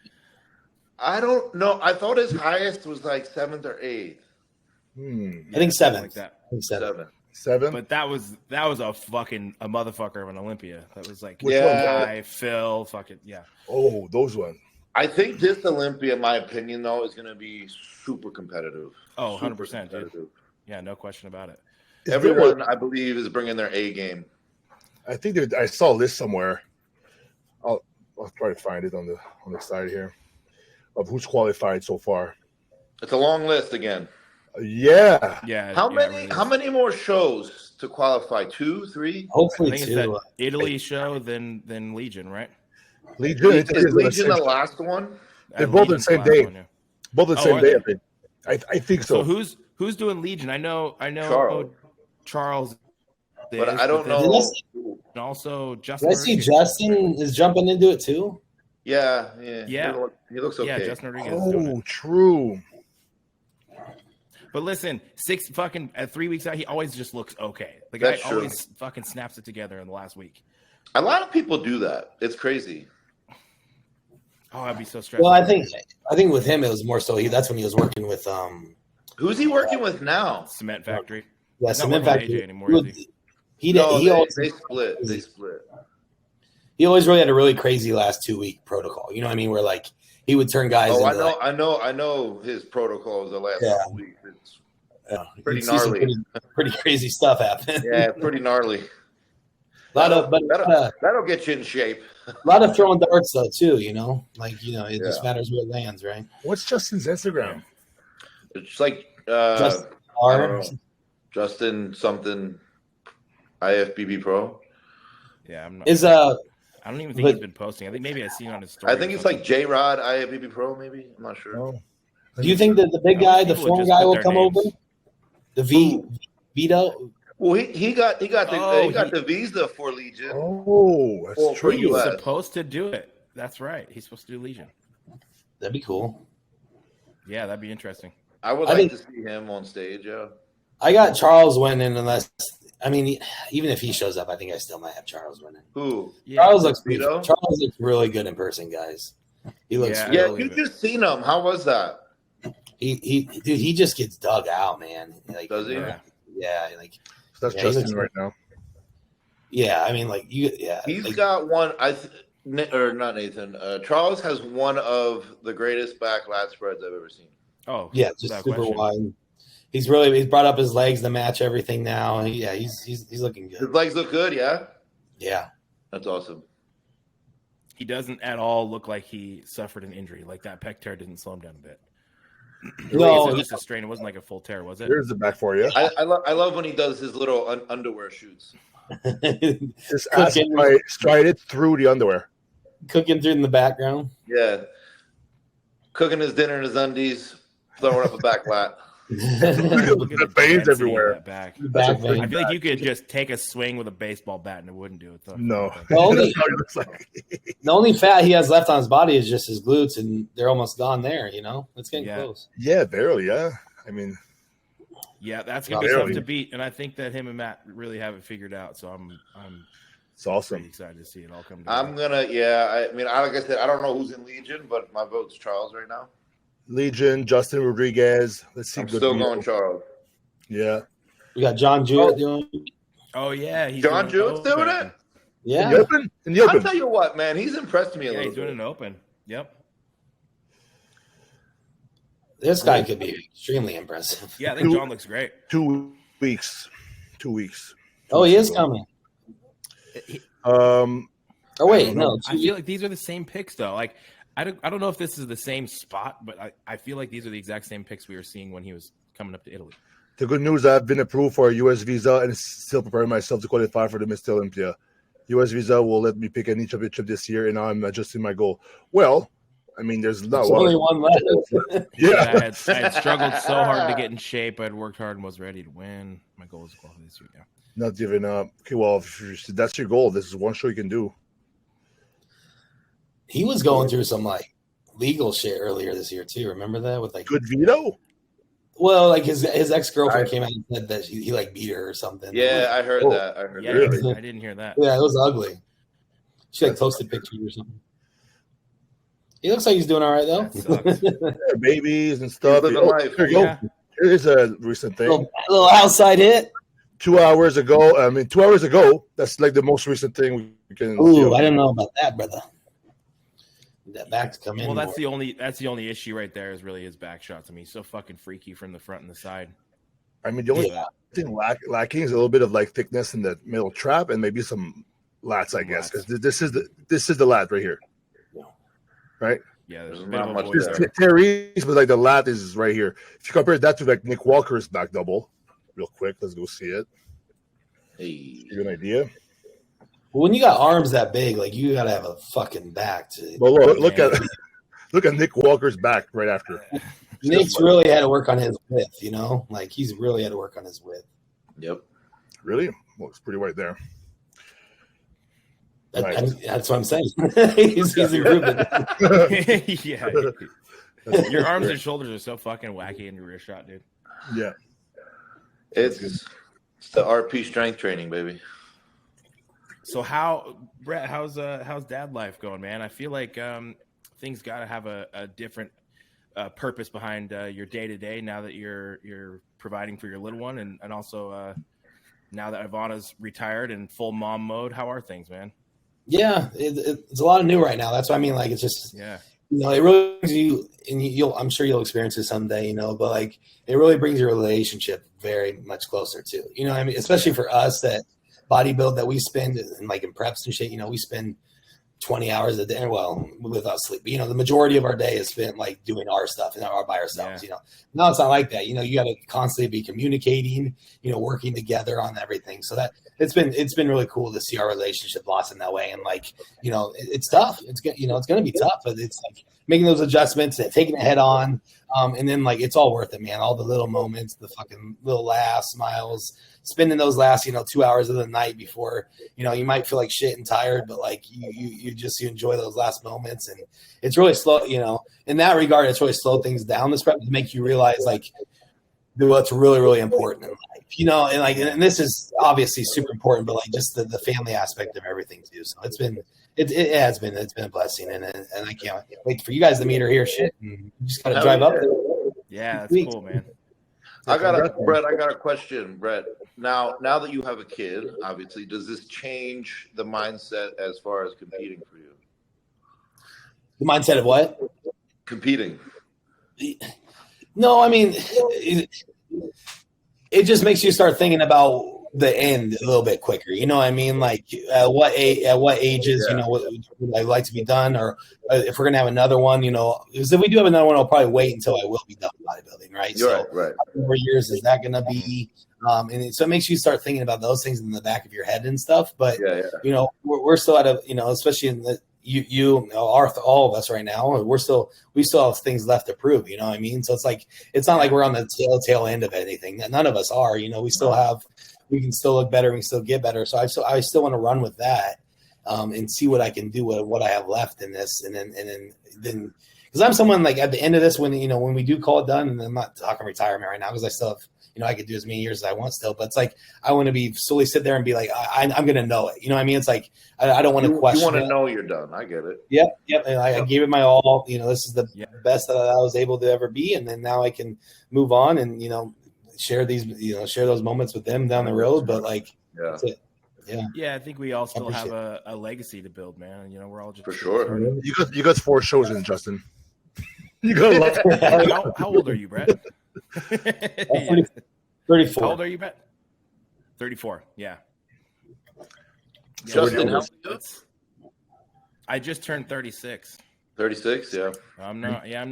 I don't know. I thought his highest was like 7th or 8th. I think 7th. Like that. I think 7th. 7. But that was a fucking a motherfucker of an Olympia. That was like Phil, fucking Oh, those ones. I think this Olympia, in my opinion, though, is going to be super competitive. Oh, 100%, dude. Yeah, no question about it. Everyone, I believe, is bringing their A game. I think I saw a list somewhere. I'll try to find it on the side here of who's qualified so far. It's a long list again. Yeah. How many more shows to qualify? 2, 3? Hopefully I think 2. It's that Italy show, then Legion, right? Legion is Legion the last one? They're both the same day. Both the same day, I think. I think so. So who's doing Legion? I know Charles but I don't know. And also Justin. Did I see Justin is jumping into it too? Yeah. He looks okay. Yeah, Justin Rodriguez. Oh, true. But listen, 3 weeks out, he always just looks okay. The guy always fucking snaps it together in the last week. A lot of people do that. It's crazy. Oh, I'd be so stressed. Well, I think with him it was more so that's when he was working with Who's he working with now? Cement Factory. Yeah, Cement Factory anymore. Is he? They split. He always really had a really crazy last 2-week protocol. You know what I mean? Where like he would turn guys. Oh, into I know his protocols the last 2 weeks. It's pretty gnarly. Pretty crazy stuff happen. Yeah, pretty gnarly. That'll get you in shape. A lot of throwing darts though too, it just matters where it lands, right? What's Justin's Instagram? It's like Justin something IFBB Pro. Yeah, I'm not. I don't even think he's been posting. I think maybe I've seen it on his story. I think it's like J Rod IFBB Pro, maybe. I'm not sure. Oh. Do you think that the big guy, the foreign guy, will come over? The Vito. Well, he got the visa for Legion. Oh, that's true. He's supposed to do it. That's right. He's supposed to do Legion. That'd be cool. Yeah, that'd be interesting. I would like to see him on stage. Yeah. I got Charles winning, even if he shows up, I think I still might have Charles winning. Who? Charles looks really good in person, guys. He looks. Yeah, you just seen him. How was that? He just gets dug out, man. Like, does he? Yeah, like. That's Justin right now. Yeah, He's got one. Or not Nathan. Charles has one of the greatest back lat spreads I've ever seen. Oh, yeah, just super wide. He's brought up his legs to match everything now. He's looking good. His legs look good. Yeah. Yeah, that's awesome. He doesn't at all look like he suffered an injury. Like that pec tear didn't slow him down a bit. No, it was just a strain. It wasn't like a full tear, was it? Here's the back for you. I love when he does his little underwear shoots. Just stride it through the underwear. Cooking through in the background. Yeah. Cooking his dinner in his undies, throwing up a back lat. The veins everywhere. I feel like you could just take a swing with a baseball bat and it wouldn't do it. Though. No. The only fat he has left on his body is just his glutes, and they're almost gone there, It's getting close. Yeah, barely, yeah. Yeah, that's going to be tough to beat, and I think that him and Matt really have it figured out, so I'm it's awesome. Pretty excited to see it all come together. I'm going to, like I said, I don't know who's in Legion, but my vote's Charles right now. Legion, Justin Rodriguez. Let's see. I'm still going Charles. Yeah. We got John Jewett doing. Oh yeah, John Jewett's doing it. Yeah. In the open. I'll tell you what, man, he's impressed me a little. He's doing an open. Yep. This guy could be extremely impressive. Yeah, I think John looks great. 2 weeks. 2 weeks. Oh, he is coming. Oh wait, no. I feel like these are the same picks though. Like I don't know if this is the same spot, but I feel like these are the exact same picks we were seeing when he was coming up to Italy. The good news, I've been approved for a U.S. visa and still preparing myself to qualify for the Mr. Olympia. U.S. visa will let me pick any championship this year, and now I'm adjusting my goal. Well, I mean, there's not only one left. Yeah, I had struggled so hard to get in shape. I'd worked hard and was ready to win. My goal is to qualify this year. Yeah. Not giving up. Okay, well, if that's your goal, this is one show you can do. He was going through some like legal shit earlier this year too. Remember that with like good veto? Well, like his ex-girlfriend came out and said that he like beat her or something. Yeah, like, I heard that. I heard that. I didn't hear that. Yeah, it was ugly. She like posted pictures or something. He looks like he's doing all right though. Babies and stuff. Here you go. Here's a recent thing. A little outside hit. 2 hours ago. I mean, 2 hours ago. That's like the most recent thing we can. Ooh, I didn't know about that, brother. That back to come in. Well, that's the only issue right there is really his back shot to me. So fucking freaky from the front and the side. I mean, the only thing lacking is a little bit of like thickness in the middle trap and maybe some lats, I guess, because this is the lat right here, right? Yeah, there's not much there. Terry's, but like the lat is right here. If you compare that to like Nick Walker's back double, real quick, let's go see it. Hey, give you an idea. When you got arms that big, like you gotta have a fucking back to. Well, look at Nick Walker's back right after. Nick's really had to work on his width, you know, like he's really had to work on his width. Yep. Really? Well, it's pretty right there. That's what I'm saying. he's improving. Yeah. Your arms and shoulders are so fucking wacky in your wrist shot, dude. Yeah. It's the RP strength training, baby. So Brett, how's dad life going, man? I feel like things got to have a different purpose behind your day to day now that you're providing for your little one, and also now that Ivana's retired and full mom mode. How are things, man? Yeah, it's a lot of new right now. That's what I mean. Like it's just you know, it really brings you, and I'm sure you'll experience it someday, you know, but like it really brings your relationship very much closer too. You know what I mean? Especially for us that bodybuild that we spend and like in preps and shit, you know, we spend 20 hours a day, well, without sleep, but, you know, the majority of our day is spent like doing our stuff and by ourselves, you know. Now it's not like that, you know, you got to constantly be communicating, you know, working together on everything. So that it's been really cool to see our relationship blossom that way. And like, you know, it's tough. It's you know, it's going to be tough, but it's like making those adjustments and taking it head on. And then like, it's all worth it, man. All the little moments, the fucking little laughs, smiles, spending those last, you know, 2 hours of the night before, you know, you might feel like shit and tired, but like you enjoy those last moments. And it's really slow, you know, in that regard, it's really slowed things down this prep to make you realize like what's really, really important in life, you know, and like, and this is obviously super important, but like just the family aspect of everything too. So it's been a blessing, and I can't wait for you guys to meet her here. Shit, and you just gotta drive up there. Yeah, that's cool, man. Brett, I got a question, Brett. Now that you have a kid, obviously, does this change the mindset as far as competing for you? The mindset of what? Competing. No, I mean, it just makes you start thinking about the end a little bit quicker. You know what I mean? Like at what ages, you know, would I like to be done, or if we're gonna have another one, you know, because if we do have another one, I'll probably wait until I will be done with bodybuilding, right? Right. How many more years is that gonna be? And so it makes you start thinking about those things in the back of your head and stuff. But you know, we're still at a, you know, especially in the all of us right now, we still have things left to prove. You know what I mean? So it's not like we're on the tail end of anything. None of us are. You know, we can still look better. We can still get better. So I still want to run with that and see what I can do with what I have left in this. And then because I'm someone like at the end of this, when we do call it done, and I'm not talking retirement right now because I still have, you know, I could do as many years as I want still, but it's like, I want to be solely sit there and be like, I'm going to know it. You know what I mean? It's like, I don't want to question. You want to know you're done. I get it. Yep. And I gave it my all. You know, this is the best that I was able to ever be. And then now I can move on and, you know, share those moments with them down the road. But like, that's it. Yeah, I think we all still have a legacy to build, man. You know, we're all just for sure. You got 4 shows in, Justin. You gotta love How old are you, Brett? 34. How old are you, Brett? 34. Yeah. Justin, how I just turned 36. 36, yeah. I'm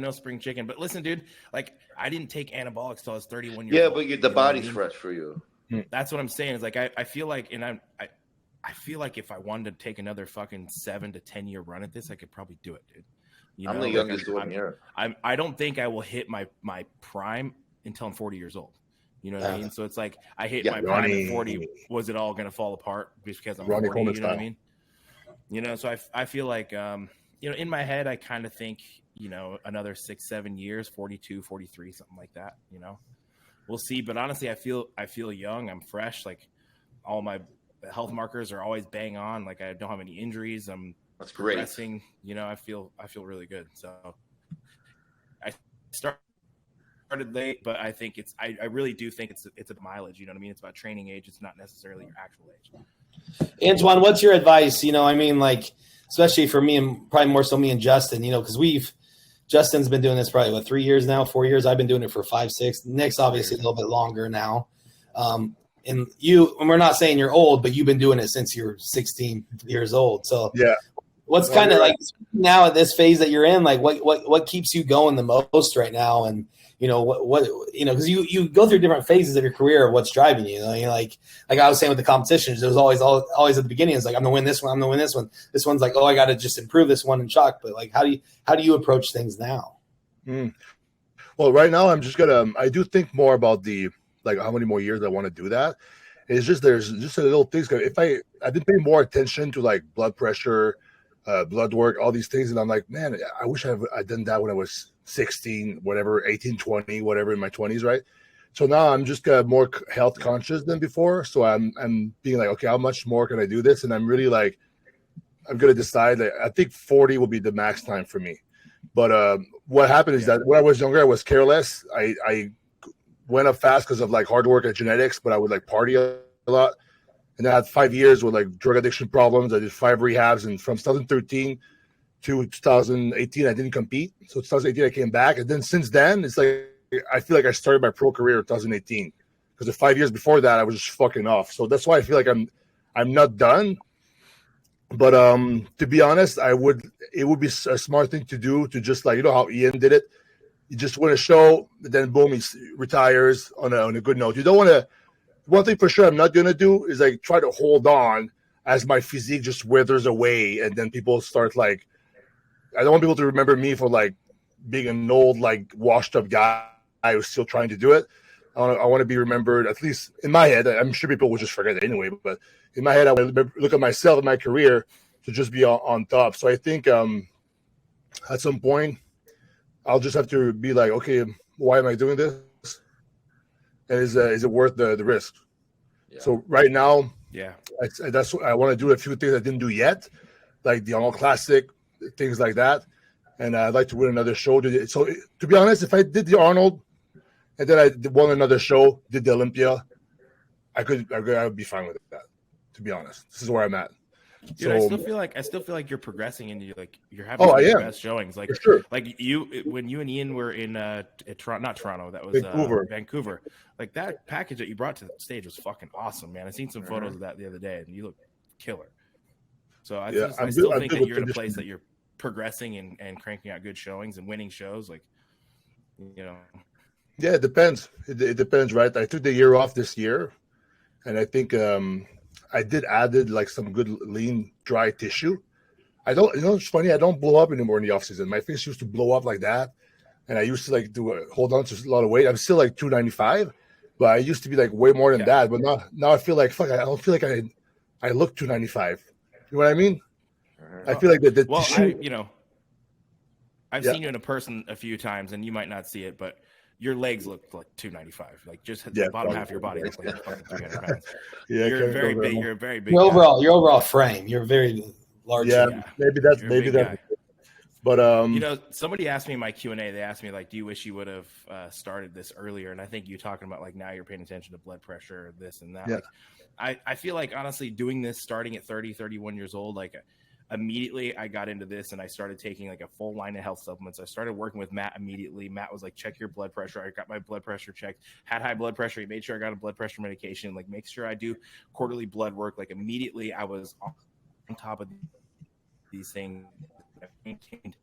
no spring chicken. But listen, dude, like I didn't take anabolics till I was 31 years yeah, old. but the body's fresh for you. That's what I'm saying. Is like I feel like, and I feel like if I wanted to take another fucking 7 to 10 year run at this, I could probably do it, dude. I'm the youngest one here. I don't think I will hit my prime until I'm 40 years old. You know what I mean? So it's like I hit my prime at 40. Was it all going to fall apart just because I'm 40? You know what I mean? You know, so I feel like, you know, in my head, I kind of think, you know, another 6-7 years, 42, 43, something like that. You know, we'll see. But honestly, I feel young. I'm fresh. Like all my health markers are always bang on. Like I don't have any injuries. That's great. Progressing. You know, I feel really good. So I started late, but I think I really do think it's a mileage. You know what I mean? It's about training age. It's not necessarily your actual age. Antoine, what's your advice? You know, I mean, like, especially for me and probably more so me and Justin, you know, because Justin's been doing this probably, 4 years now? 4 years. I've been doing it for 5, 6. Nick's obviously a little bit longer now. And we're not saying you're old, but you've been doing it since you're 16 years old. So yeah. What's kind of like now at this phase that you're in, like what keeps you going the most right now? And, you know, what you know, because you go through different phases of your career of what's driving you. You know, like I was saying with the competitions, there was always at the beginning, it's like, I'm going to win this one. I'm going to win this one. This one's like, oh, I got to just improve this one and chalk. But like, how do you approach things now? Well, right now I'm just I do think more about like how many more years I want to do that. It's just, there's just a little things. If I've been paying more attention to like blood pressure, blood work, all these things. And I'm like, man, I wish I'd done that when I was 16, whatever, 18, 20, whatever, in my 20s, right? So now I'm just more health conscious than before. So I'm being like, okay, how much more can I do this? And I'm really like, I'm going to decide that I think 40 will be the max time for me. But what happened is that when I was younger, I was careless. I went up fast because of like hard work and genetics, but I would like party a lot. And I had 5 years with like drug addiction problems. I did 5 rehabs, and from 2013 to 2018, I didn't compete. So 2018, I came back, and then since then, it's like I feel like I started my pro career in 2018 because the 5 years before that, I was just fucking off. So that's why I feel like I'm not done. But to be honest, it would be a smart thing to do to just like, you know how Ian did it. You just win a show, then boom, he retires on a good note. You don't want to. One thing for sure I'm not going to do is like try to hold on as my physique just withers away. And then people start like, I don't want people to remember me for like being an old, like washed up guy who's still trying to do it. I want to be remembered, at least in my head. I'm sure people will just forget it anyway, but in my head, I want to look at myself and my career to just be on top. So I think at some point I'll just have to be like, okay, why am I doing this? And is it worth the risk? Yeah. So right now, that's what I want to do. A few things I didn't do yet, like the Arnold Classic, things like that. And I'd like to win another show. So to be honest, if I did the Arnold and then I won another show, did the Olympia, I would be fine with that. To be honest, this is where I'm at. Dude, so, I still feel like you're progressing and you're having some of your best showings. Like, sure. Like when you and Ian were in Toronto, not Toronto, that was Vancouver. Like that package that you brought to the stage was fucking awesome, man. I seen some photos of that the other day, and you look killer. So I still think that you're in a place that you're progressing and cranking out good showings and winning shows. Like, you know. Yeah, it depends. It depends, right? I took the year off this year, and I think I added like some good lean dry tissue. I don't, it's funny. I don't blow up anymore in the off season. My face used to blow up like that, and I used to like hold on to a lot of weight. I'm still like 295, but I used to be like way more than that. But now I feel like fuck. I don't feel like I look 295. You know what I mean? I feel like the tissue. I've seen you in a person a few times, and you might not see it, but your legs look like 295. Like just the bottom half of your body looks like fucking 300 pounds. You're very big. You're a very big. Your overall frame. You're very large. Yeah, maybe that's. But somebody asked me in my Q&A. They asked me like, "Do you wish you would have started this earlier?" And I think you talking about like now you're paying attention to blood pressure, this and that. Yeah. Like, I feel like honestly doing this starting at 30, 31 years old, like immediately I got into this and I started taking like a full line of health supplements. I started working with Matt immediately. Matt was like, check your blood pressure. I got my blood pressure checked, had high blood pressure. He made sure I got a blood pressure medication, like make sure I do quarterly blood work. Like immediately I was on top of these things. I maintained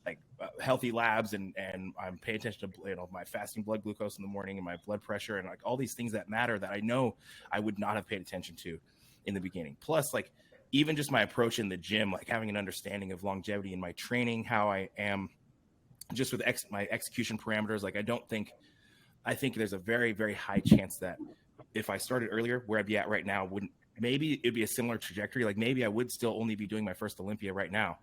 like healthy labs and I'm paying attention to my fasting blood glucose in the morning and my blood pressure and like all these things that matter that I know I would not have paid attention to in the beginning. Plus, like even just my approach in the gym, like having an understanding of longevity in my training, how I am just with my execution parameters. Like I think there's a very, very high chance that if I started earlier, where I'd be at right now, maybe it'd be a similar trajectory. Like maybe I would still only be doing my first Olympia right now.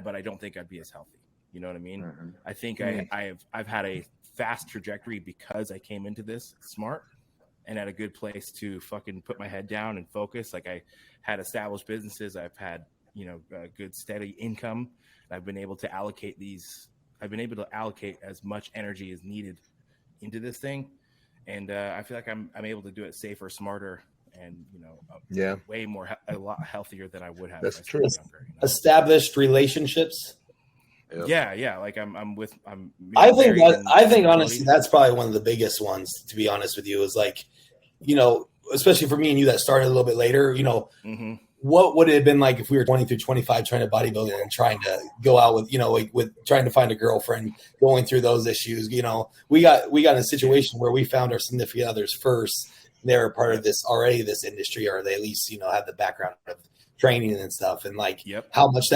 But I don't think I'd be as healthy. You know what I mean? Mm-hmm. I think I've had a fast trajectory because I came into this smart and at a good place to fucking put my head down and focus. Like I had established businesses. I've had, a good steady income. I've been able to allocate as much energy as needed into this thing. And I feel like I'm able to do it safer, smarter, and way more a lot healthier than I would have. That's true. Younger, Established relationships. Yeah. Like I think honestly, that's probably one of the biggest ones, to be honest with you, is like, especially for me and you that started a little bit later, mm-hmm. What would it have been like if we were 20 through 25 trying to bodybuild and trying to go out with, with trying to find a girlfriend, going through those issues, we got in a situation where we found our significant others first. They're part of this industry, or they at least, have the background of training and stuff. And like how much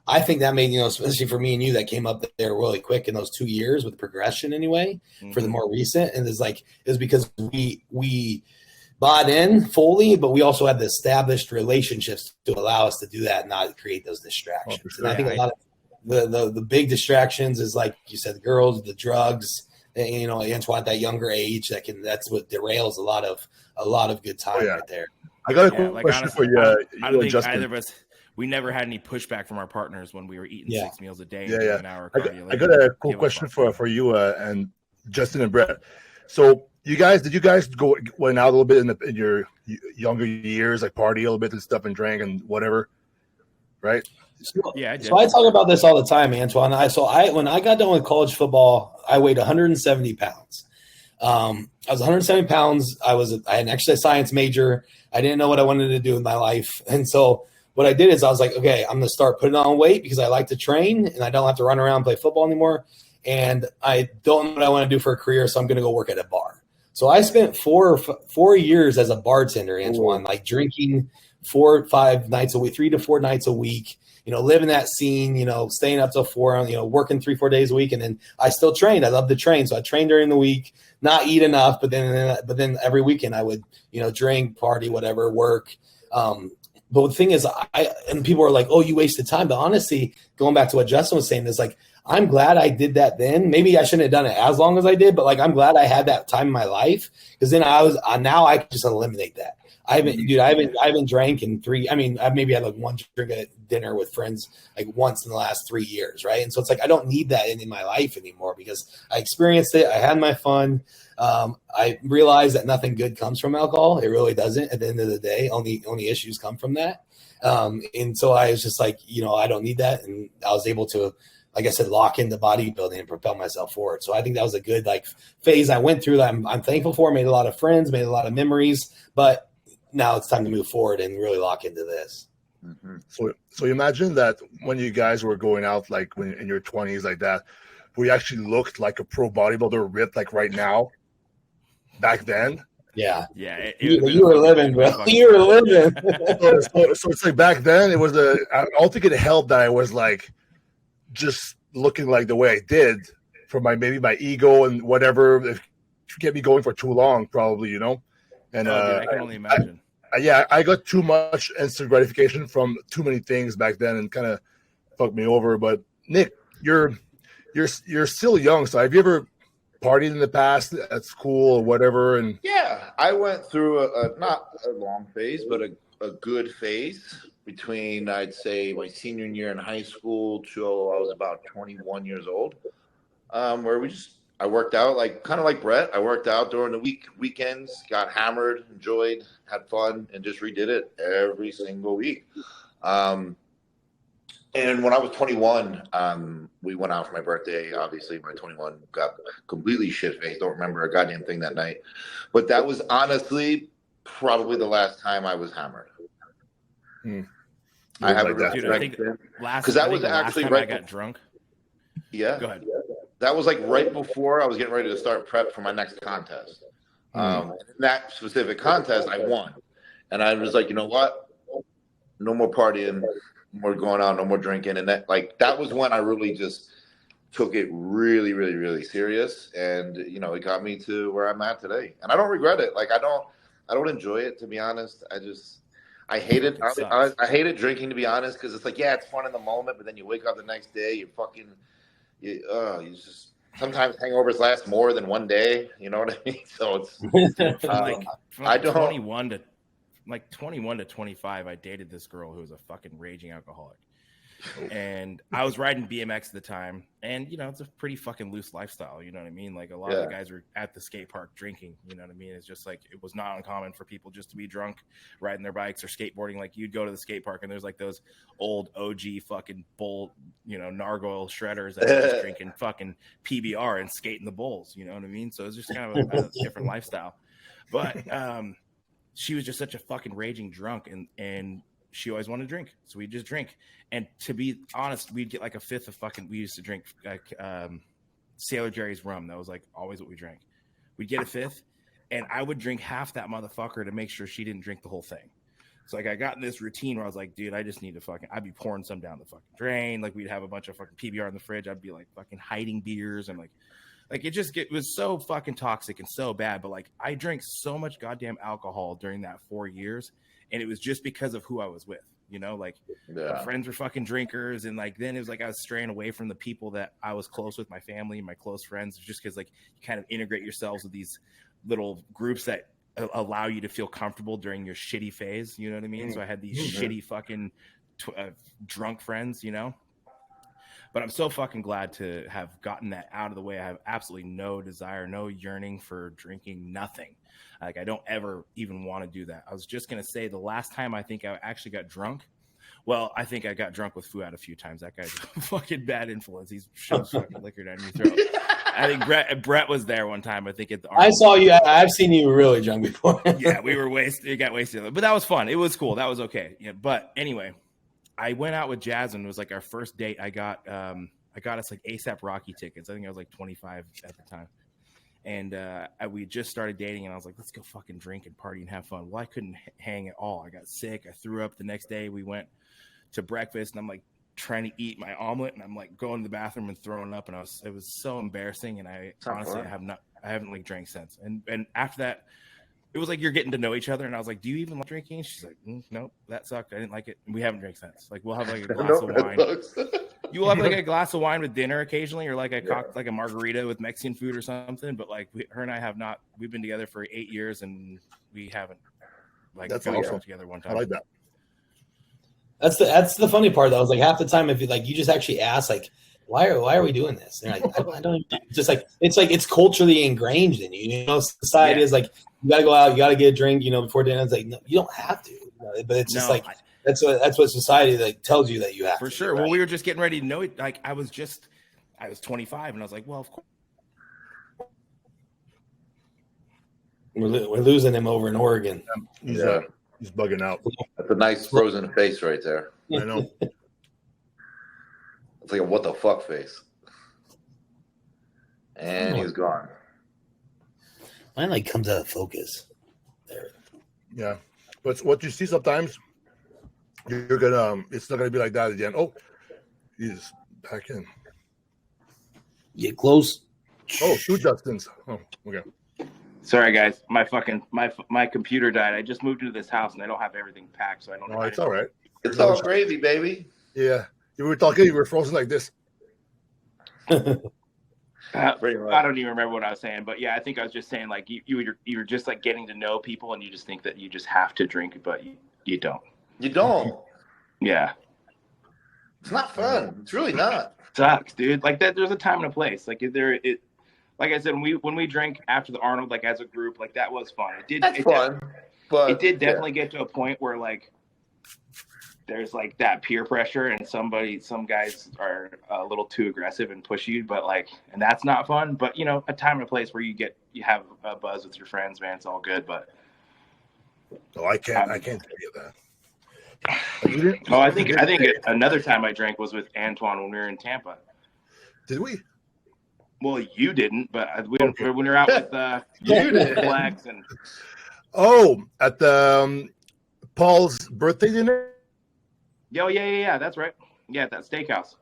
I think that made, especially for me and you that came up there really quick in those 2 years with progression anyway, mm-hmm. for the more recent. And it was because we bought in fully, but we also had the established relationships to allow us to do that and not create those distractions. And I think a lot of the big distractions is, like you said, the girls, the drugs, and, Antoine at that younger age, that's what derails a lot of good time right there. I got a quick question for you. I don't think either of us, we never had any pushback from our partners when we were eating 6 meals a day. Yeah. An hour I got a cool question for you and Justin and Brett. So did you guys went out a little bit in your younger years, like party a little bit and stuff and drank and whatever, right? Yeah, I did. So I talk about this all the time, Antoine. When I got done with college football, I weighed 170 pounds. I was 170 pounds. I had an exercise science major. I didn't know what I wanted to do with my life. And so what I did is I was like, okay, I'm going to start putting on weight because I like to train and I don't have to run around and play football anymore. And I don't know what I want to do for a career, so I'm going to go work at a bar. So I spent 4 years as a bartender, Antoine, like drinking 4 or 5 nights a week, 3 to 4 nights a week, living that scene, staying up till 4, working 3-4 days a week. And then I still trained. I love to train. So I trained during the week, not eat enough, but then every weekend I would, drink, party, whatever, work. But the thing is, and people are like, oh, you wasted time. But honestly, going back to what Justin was saying, is like, I'm glad I did that then. Maybe I shouldn't have done it as long as I did, but like, I'm glad I had that time in my life, because then now I can just eliminate that. I haven't drank in 3. I mean, I've maybe had like 1 drink at dinner with friends like once in the last 3 years. Right. And so it's like, I don't need that in my life anymore, because I experienced it. I had my fun. I realized that nothing good comes from alcohol. It really doesn't. At the end of the day, only issues come from that. And so I was just like, I don't need that. And I was able to, like I said, lock into bodybuilding and propel myself forward. So I think that was a good phase I went through that I'm thankful for. Made a lot of friends, made a lot of memories, but now it's time to move forward and really lock into this. Mm-hmm. So imagine that when you guys were going out, like when in your 20s, like that, we actually looked like a pro bodybuilder, ripped like right now. Back then, yeah, you were living, bro. You were living. so it's like back then, it was I don't think it helped that I was like just looking like the way I did for maybe my ego and whatever. If you kept me going for too long, probably, And I can only imagine. I got too much instant gratification from too many things back then, and kind of fucked me over. But Nick, you're still young, so have you ever partied in the past at school or whatever? And yeah, I went through a not a long phase, but a good phase between, I'd say, my senior year in high school till I was about 21 years old, where I worked out kind of like Brett. I worked out during the weekends, got hammered, enjoyed, had fun, and just redid it every single week. And when I was 21, we went out for my birthday. Obviously, my 21 got completely shit-faced. Don't remember a goddamn thing that night. But that was honestly probably the last time I was hammered. I haven't like dude, I think because that was actually right. I got drunk. Yeah. Go ahead. That was like right before I was getting ready to start prep for my next contest. In that specific contest, I won. And I was like, you know what? No more partying. More going out, no more drinking, and that was when I really just took it really, really, really serious, and it got me to where I'm at today, and I don't regret it. Like I don't enjoy it, to be honest. I hate it. I hated drinking, to be honest, because it's like, yeah, it's fun in the moment, but then you wake up the next day, you just sometimes hangovers last more than one day. You know what I mean? So it's I don't. 21 to 25, I dated this girl who was a fucking raging alcoholic. And I was riding BMX at the time. And, it's a pretty fucking loose lifestyle. You know what I mean? Like a lot of the guys were at the skate park drinking. You know what I mean? It's just like, it was not uncommon for people just to be drunk, riding their bikes or skateboarding. Like you'd go to the skate park and there's like those old OG fucking bull, nargoyle shredders that are just drinking fucking PBR and skating the bowls. You know what I mean? So it's just kind of a different lifestyle. But, she was just such a fucking raging drunk, and she always wanted to drink. So we'd just drink. And to be honest, we'd get like a fifth of we used to drink like Sailor Jerry's rum. That was like always what we drank. We'd get a fifth, and I would drink half that motherfucker to make sure she didn't drink the whole thing. So like I got in this routine where I was like, dude, I just need to I'd be pouring some down the fucking drain. Like we'd have a bunch of fucking PBR in the fridge. I'd be like fucking hiding beers and like it was so fucking toxic and so bad. But like I drank so much goddamn alcohol during that 4 years, and it was just because of who I was with. My friends were fucking drinkers, and like then it was like I was straying away from the people that I was close with, my family and my close friends, just because like you kind of integrate yourselves with these little groups that allow you to feel comfortable during your shitty phase. You know what I mean? So I had these shitty fucking drunk friends, But I'm so fucking glad to have gotten that out of the way. I have absolutely no desire, no yearning for drinking, nothing. Like I don't ever even want to do that. I was just going to say the last time I think I actually got drunk. Well, I think I got drunk with Fuad a few times. That guy's a fucking bad influence. He's shoves fucking liquor down your throat. I think Brett was there one time. I think at the Arnold. I saw you. I've seen you really drunk before. Yeah, we were wasted. It got wasted. But that was fun. It was cool. That was okay. Yeah. But anyway. I went out with Jasmine. It was like our first date. I got us like ASAP Rocky tickets. I think I was like 25 at the time. And we just started dating, and I was like, let's go fucking drink and party and have fun. Well, I couldn't hang at all. I got sick. I threw up the next day. We went to breakfast, and I'm like trying to eat my omelet, and I'm like going to the bathroom and throwing up, and it was so embarrassing. And I haven't like drank since. And after that, it was like you're getting to know each other, and I was like, "Do you even like drinking?" She's like, "Nope, that sucked. I didn't like it." And we haven't drank since. Like we'll have like a glass of wine. You will have like a glass of wine with dinner occasionally, or like like a margarita with Mexican food or something. But like her and I have not. We've been together for 8 years, and we haven't like gotten drunk together one time. I like that. That's the funny part though. Is like half the time if you just actually ask like, why are we doing this? And like I don't just like it's culturally ingrained in you. Society is like you gotta go out, you gotta get a drink, before dinner. It's like no, you don't have to, but it's just that's what society like tells you that you have for to, sure. Right? Well, we were just getting ready to know it. Like I was 25, and I was like, well, of course. We're losing him over in Oregon. He's bugging out. That's a nice frozen face right there. I know. It's like a what the fuck face. And he's gone. Mine like comes out of focus. There. Yeah. But what you see sometimes, you're gonna it's not gonna be like that again. Oh, he's back in. Get close. Oh, two Justins. Oh, okay. Sorry guys, my computer died. I just moved into this house and I don't have everything packed, so I don't know. Oh, it's all right. It's all gravy, baby. Yeah. You were talking, you were frozen like this. I don't even remember what I was saying, but yeah, I think I was just saying like you're just like getting to know people, and you just think that you just have to drink, but you don't. You don't. Yeah. It's not fun. It's really not. Sucks, dude. Like that. There's a time and a place. Like like I said, when we drank after the Arnold, like as a group, like that was fun. That's fun. But it did definitely get to a point where like there's like that peer pressure, and some guys are a little too aggressive and push you, but like, and that's not fun. But you know, a time and a place where you have a buzz with your friends, man, it's all good. But I can't tell you that. I think another time I drank was with Antoine when we were in Tampa. Did we? Well, you didn't, but when we were out with you did. Flags and at the Paul's birthday dinner. Oh yeah, that's right. Yeah, at that steakhouse.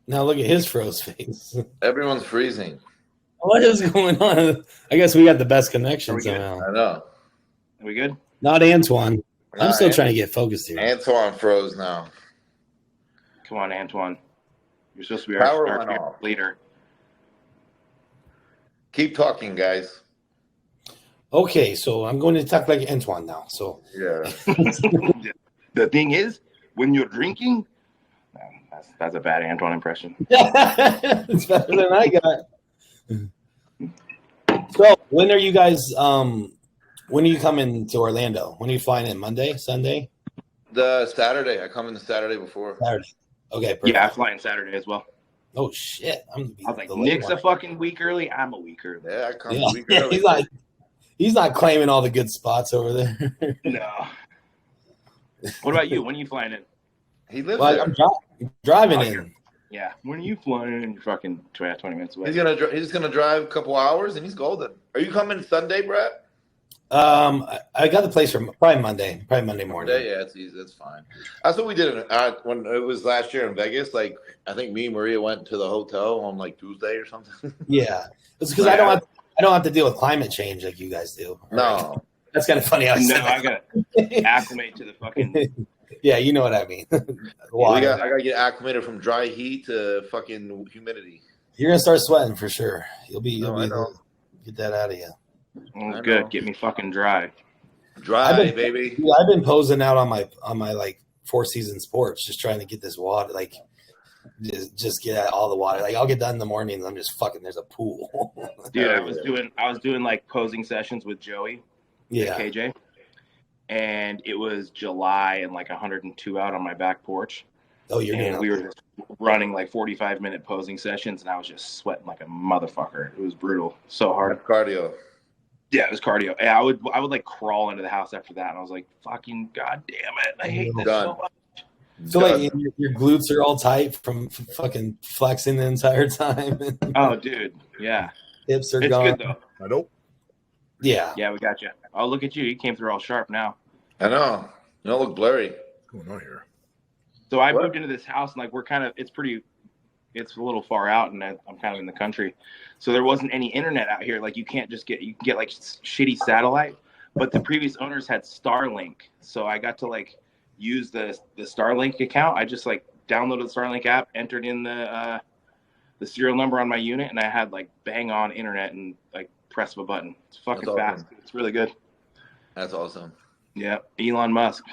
Now look at his froze face. Everyone's freezing. What is going on? I guess we got the best connection somehow. I know. Are we good? Not Antoine. I'm still trying to get focused here. Antoine froze now. Come on, Antoine. You're supposed to be our leader. Keep talking, guys. Okay, so I'm going to talk like Antoine now. So yeah. The thing is, when you're drinking, that's a bad Antoine impression. It's better than I got. So when are you guys? When are you coming to Orlando? When are you flying in? Monday, Sunday? The Saturday. I come in the Saturday before. Saturday. Okay. Perfect. Yeah, I fly in Saturday as well. Oh shit! I was like, Nick's a fucking week early. I'm a week early. Yeah, I come a week early. He's not claiming all the good spots over there. No. What about you? When are you flying in? He lives there. I'm driving in. Yeah. When are you flying in? You're fucking 20 minutes away. He's gonna drive a couple hours and he's golden. Are you coming Sunday, Brett? I got the place for probably Monday morning. Yeah, it's easy. That's fine. That's what we did when it was last year in Vegas. Like, I think me and Maria went to the hotel on like Tuesday or something. Yeah, it's because I don't have to deal with climate change like you guys do. No, right? That's kind of funny. I gotta acclimate to the fucking. Yeah, you know what I mean. I gotta get acclimated from dry heat to fucking humidity. You're gonna start sweating for sure. You'll be get that out of you. Oh, good. Get me fucking dry. Baby. Dude, I've been posing out on my like Four Seasons porch, just trying to get this water, like just get out all the water. Like I'll get done in the mornings. I'm just fucking. There's a pool. Dude, I was doing like posing sessions with Joey. Yeah. KJ. And it was July and like 102 out on my back porch. Oh, we were just running like 45-minute posing sessions, and I was just sweating like a motherfucker. It was brutal, so hard. That's cardio. Yeah, it was cardio. Yeah, I would like crawl into the house after that, and I was like, "Fucking goddamn it, I hate this so much." So like your glutes are all tight from fucking flexing the entire time. Oh, dude, yeah. Hips are it's gone. Good though. I know. Yeah. Yeah, we got you. Oh, look at you. You came through all sharp now. I know. You don't look blurry. What's going on here? So I moved into this house, and like it's a little far out, and I'm kind of in the country. So there wasn't any internet out here. Like you can get like shitty satellite, but the previous owners had Starlink. So I got to like use the Starlink account. I just like downloaded the Starlink app, entered in the serial number on my unit, and I had like bang on internet and like press of a button. It's fucking fast. It's really good. That's awesome. Yeah, Elon Musk.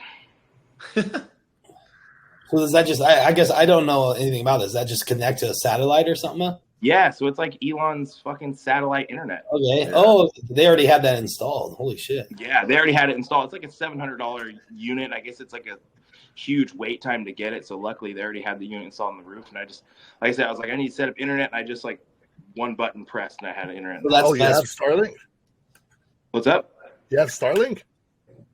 So does that just? I guess I don't know anything about this. Does that just connect to a satellite or something? Yeah, so it's like Elon's fucking satellite internet. Okay. Yeah. Oh, they already have that installed. Holy shit. Yeah, they already had it installed. It's like a $700 unit. I guess it's like a huge wait time to get it. So luckily they already had the unit installed on the roof. And I just, like I said, I was like, I need to set up internet. And I just like one button pressed and I had internet. So you have Starlink? What's up? You have Starlink?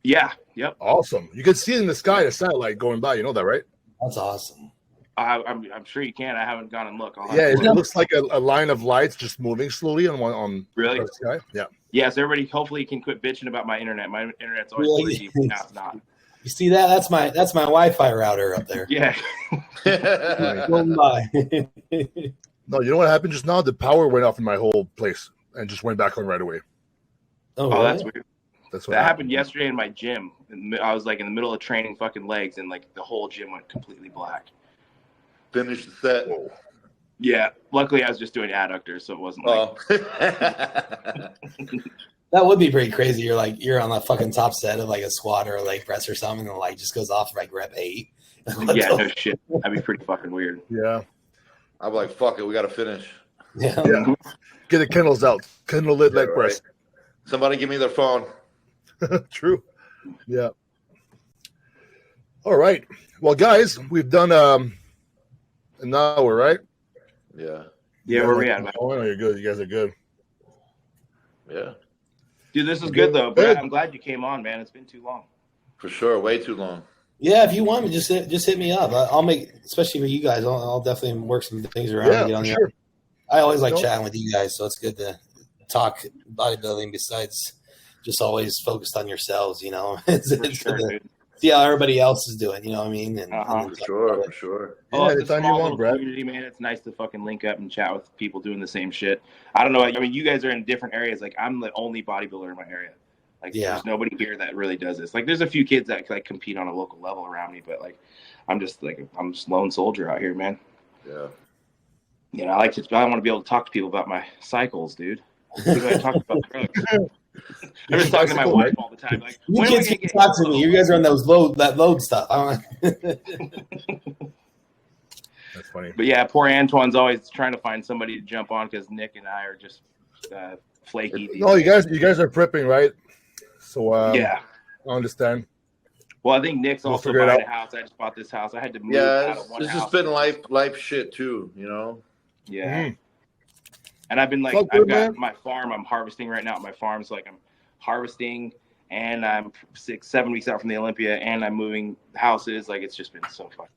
Yeah. Yep. Awesome. You can see it in the sky, a satellite going by. You know that, right? That's awesome. I'm sure you can. I haven't gone and looked. Yeah, it looks like a line of lights just moving slowly on really the sky. Yeah. Yeah, so everybody hopefully can quit bitching about my internet. My internet's always really? 3G, now it's not. You see that? That's my Wi-Fi router up there. Yeah. Going by. No, you know what happened just now? The power went off in my whole place and just went back on right away. Oh, really? That's weird. That's what that happened yesterday in my gym. I was like in the middle of training fucking legs, and like the whole gym went completely black. Finish the set. Whoa. Yeah. Luckily, I was just doing adductors, so it wasn't like. That would be pretty crazy. You're on the fucking top set of like a squat or a leg press or something, and the light just goes off like rep 8. Yeah, no shit. That'd be pretty fucking weird. Yeah. I'm like, fuck it, we got to finish. Yeah. Get the Kendall's out. Kendall leg press. Somebody give me their phone. True. Yeah. All right. Well, guys, we've done an hour, right? Yeah. Yeah, where we at, man? Oh, you're good. You guys are good. Yeah. Dude, this is good though, Brett. I'm glad you came on, man. It's been too long. For sure. Way too long. Yeah, if you want me, just hit me up. I'll make, especially for you guys, I'll definitely work some things around. Yeah, to get on for the sure. I always like chatting with you guys, so it's good to talk bodybuilding besides just always focused on yourselves, you know. It's Sure, dude. see how everybody else is doing, you know what I mean? And, For sure. Oh, Yeah, it's a anytime you small want, little Brett. community, man. It's nice to fucking link up and chat with people doing the same shit. I don't know. I mean, you guys are in different areas. Like, I'm the only bodybuilder in my area. Like, there's nobody here that really does this. Like, there's a few kids that like compete on a local level around me, but like, I'm just lone soldier out here, man. Yeah. You know, I want to be able to talk to people about my cycles, dude. Who do I talk about drugs? I'm just talking to my wife all the time. Like, you kids can talk to me. You guys are on that load stuff. That's funny. But yeah, poor Antoine's always trying to find somebody to jump on because Nick and I are just flaky. No, you guys are prepping, right? So yeah, I understand. Well, I think Nick's We'll also figure it buying out. a house. I just bought this house. I had to move Yeah, out of one it's house. just been life shit too, you know? Yeah. And I've been like, Fuck good, I've got man. my farm. I'm harvesting right now at my farm. So like I'm harvesting and I'm 6-7 weeks out from the Olympia and I'm moving houses. Like it's just been so fun.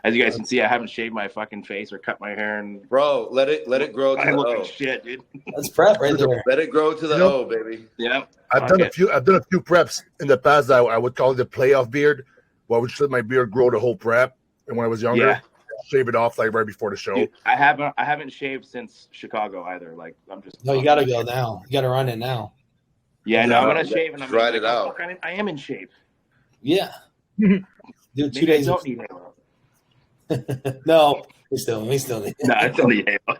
As you guys can see, I haven't shaved my fucking face or cut my hair. And Bro, let it grow to I the look O. like shit, dude. That's prep right there. Let it grow to the O, baby. Yeah. I've done a few preps in the past that I would call it the playoff beard, where I would just let my beard grow the whole prep. And when I was younger, shave it off like right before the show. Dude, I haven't shaved since Chicago either. Like I'm just No, you got to go now. You got to run it now. Yeah, no, I'm gonna shave and I'm Ride like, it out. I am in shape. Yeah. Dude, 2 Maybe days. I don't need Halo. No, we still need. No, I don't need Halo.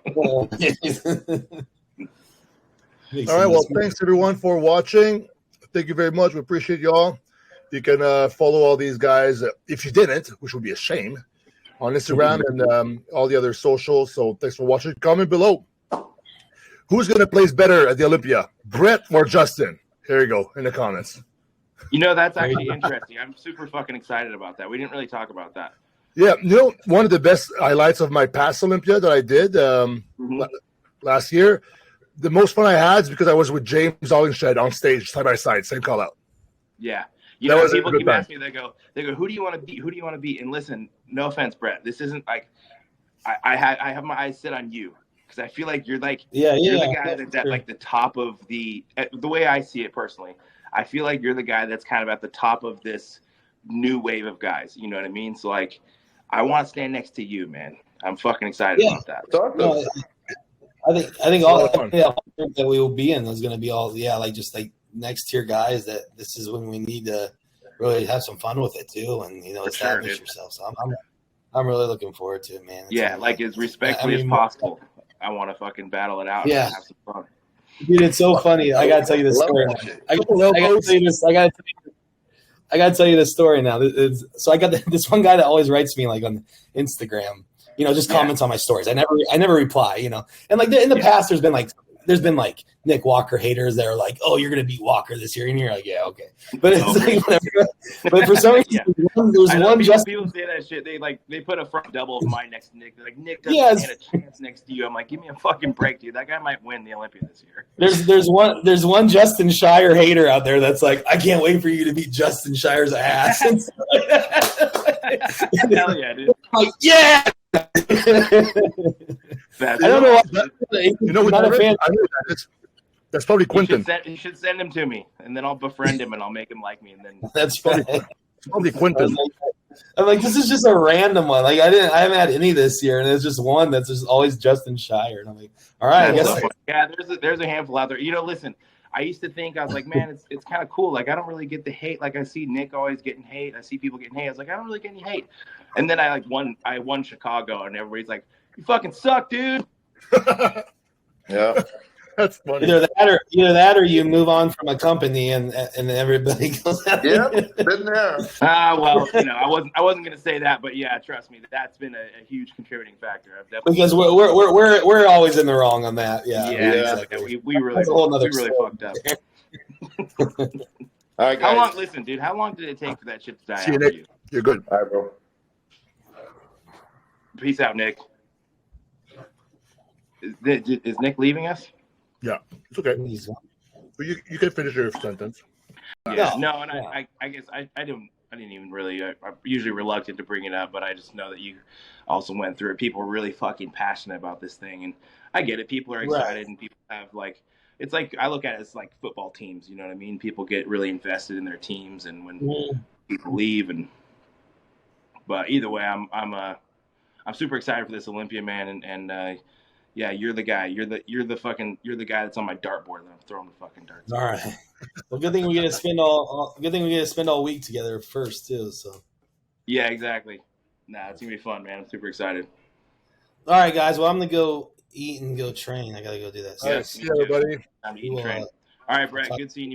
All right. Well, thanks everyone for watching. Thank you very much. We appreciate y'all. You can follow all these guys if you didn't, which would be a shame, on Instagram and all the other socials. So thanks for watching. Comment below. Who's going to place better at the Olympia, Brett or Justin? Here you go in the comments. You know, that's actually interesting. I'm super fucking excited about that. We didn't really talk about that. Yeah, you know, one of the best highlights of my past Olympia that I did last year, the most fun I had is because I was with James Ollenshed on stage, side by side, same call out. Yeah. You know, people keep asking me, they go, who do you want to beat? Who do you want to beat? And listen, no offense, Brett. This isn't like I have my eyes set on you because I feel like you're like you're the guy that's at like the top of the way I see it personally. I feel like you're the guy that's kind of at the top of this new wave of guys. You know what I mean? So like, I want to stand next to you, man. I'm fucking excited about that. No, I think all that we will be in is going to be all just like next tier guys. That this is when we need to really have some fun with it too, and establish yourself. So I'm really looking forward to it, man. It's like as respectfully as possible. I want to fucking battle it out. Yeah, and have some fun. Dude, it's so funny. I gotta tell you this story. I gotta tell you this story now. So I got this one guy that always writes me like on Instagram, just comments on my stories. I never reply, and like in the past, there's been like Nick Walker haters that are like, oh, you're gonna beat Walker this year, and you're like, yeah, okay. But it's like whatever. But for some reason, there's one people say that shit. They put a front double of mine next to Nick. They're like, Nick doesn't stand a chance next to you. I'm like, give me a fucking break, dude. That guy might win the Olympia this year. There's one Justin Shire hater out there that's like, I can't wait for you to beat Justin Shire's ass. Hell yeah, dude. Like, yeah. I don't know. That's probably Quentin. You should send him to me, and then I'll befriend him, and I'll make him like me, and then that's right. It's probably Quentin. I'm like, this is just a random one. Like I haven't had any this year, and it's just one that's just always Justin Shire. And I'm like, all right, there's a handful out there. Listen, I used to think I was like, man, it's kind of cool. Like I don't really get the hate. Like I see Nick always getting hate. I see people getting hate. I was like, I don't really get any hate. And then I won Chicago, and everybody's like, you fucking suck, dude. Yeah. That's funny. Either that or you move on from a company and everybody goes out. Yeah, been there. Well, I wasn't gonna say that, but yeah, trust me, that's been a huge contributing factor. I've definitely because we're always in the wrong on that. Yeah. Exactly. We really fucked up. All right, guys. How long? Listen, dude. How long did it take for that shit to die out for you? You're good. All right, bro. Peace out, Nick. Is Nick leaving us? Yeah, it's okay. But you can finish your sentence. Yeah, no, and I guess I didn't even really. I'm usually reluctant to bring it up, but I just know that you also went through it. People are really fucking passionate about this thing, and I get it. People are excited, and people have like. It's like I look at it as like football teams. You know what I mean? People get really invested in their teams, and when people leave, but either way, I'm super excited for this Olympia, man, and yeah, you're the guy. You're the guy that's on my dartboard that I'm throwing the fucking darts. All right. Well, good thing we get to spend all week together first too. So. Yeah, exactly. Nah, it's gonna be fun, man. I'm super excited. All right, guys. Well, I'm gonna go eat and go train. I gotta go do that. All right, see you, everybody. Time to eat and train. All right, Brett. Good seeing you.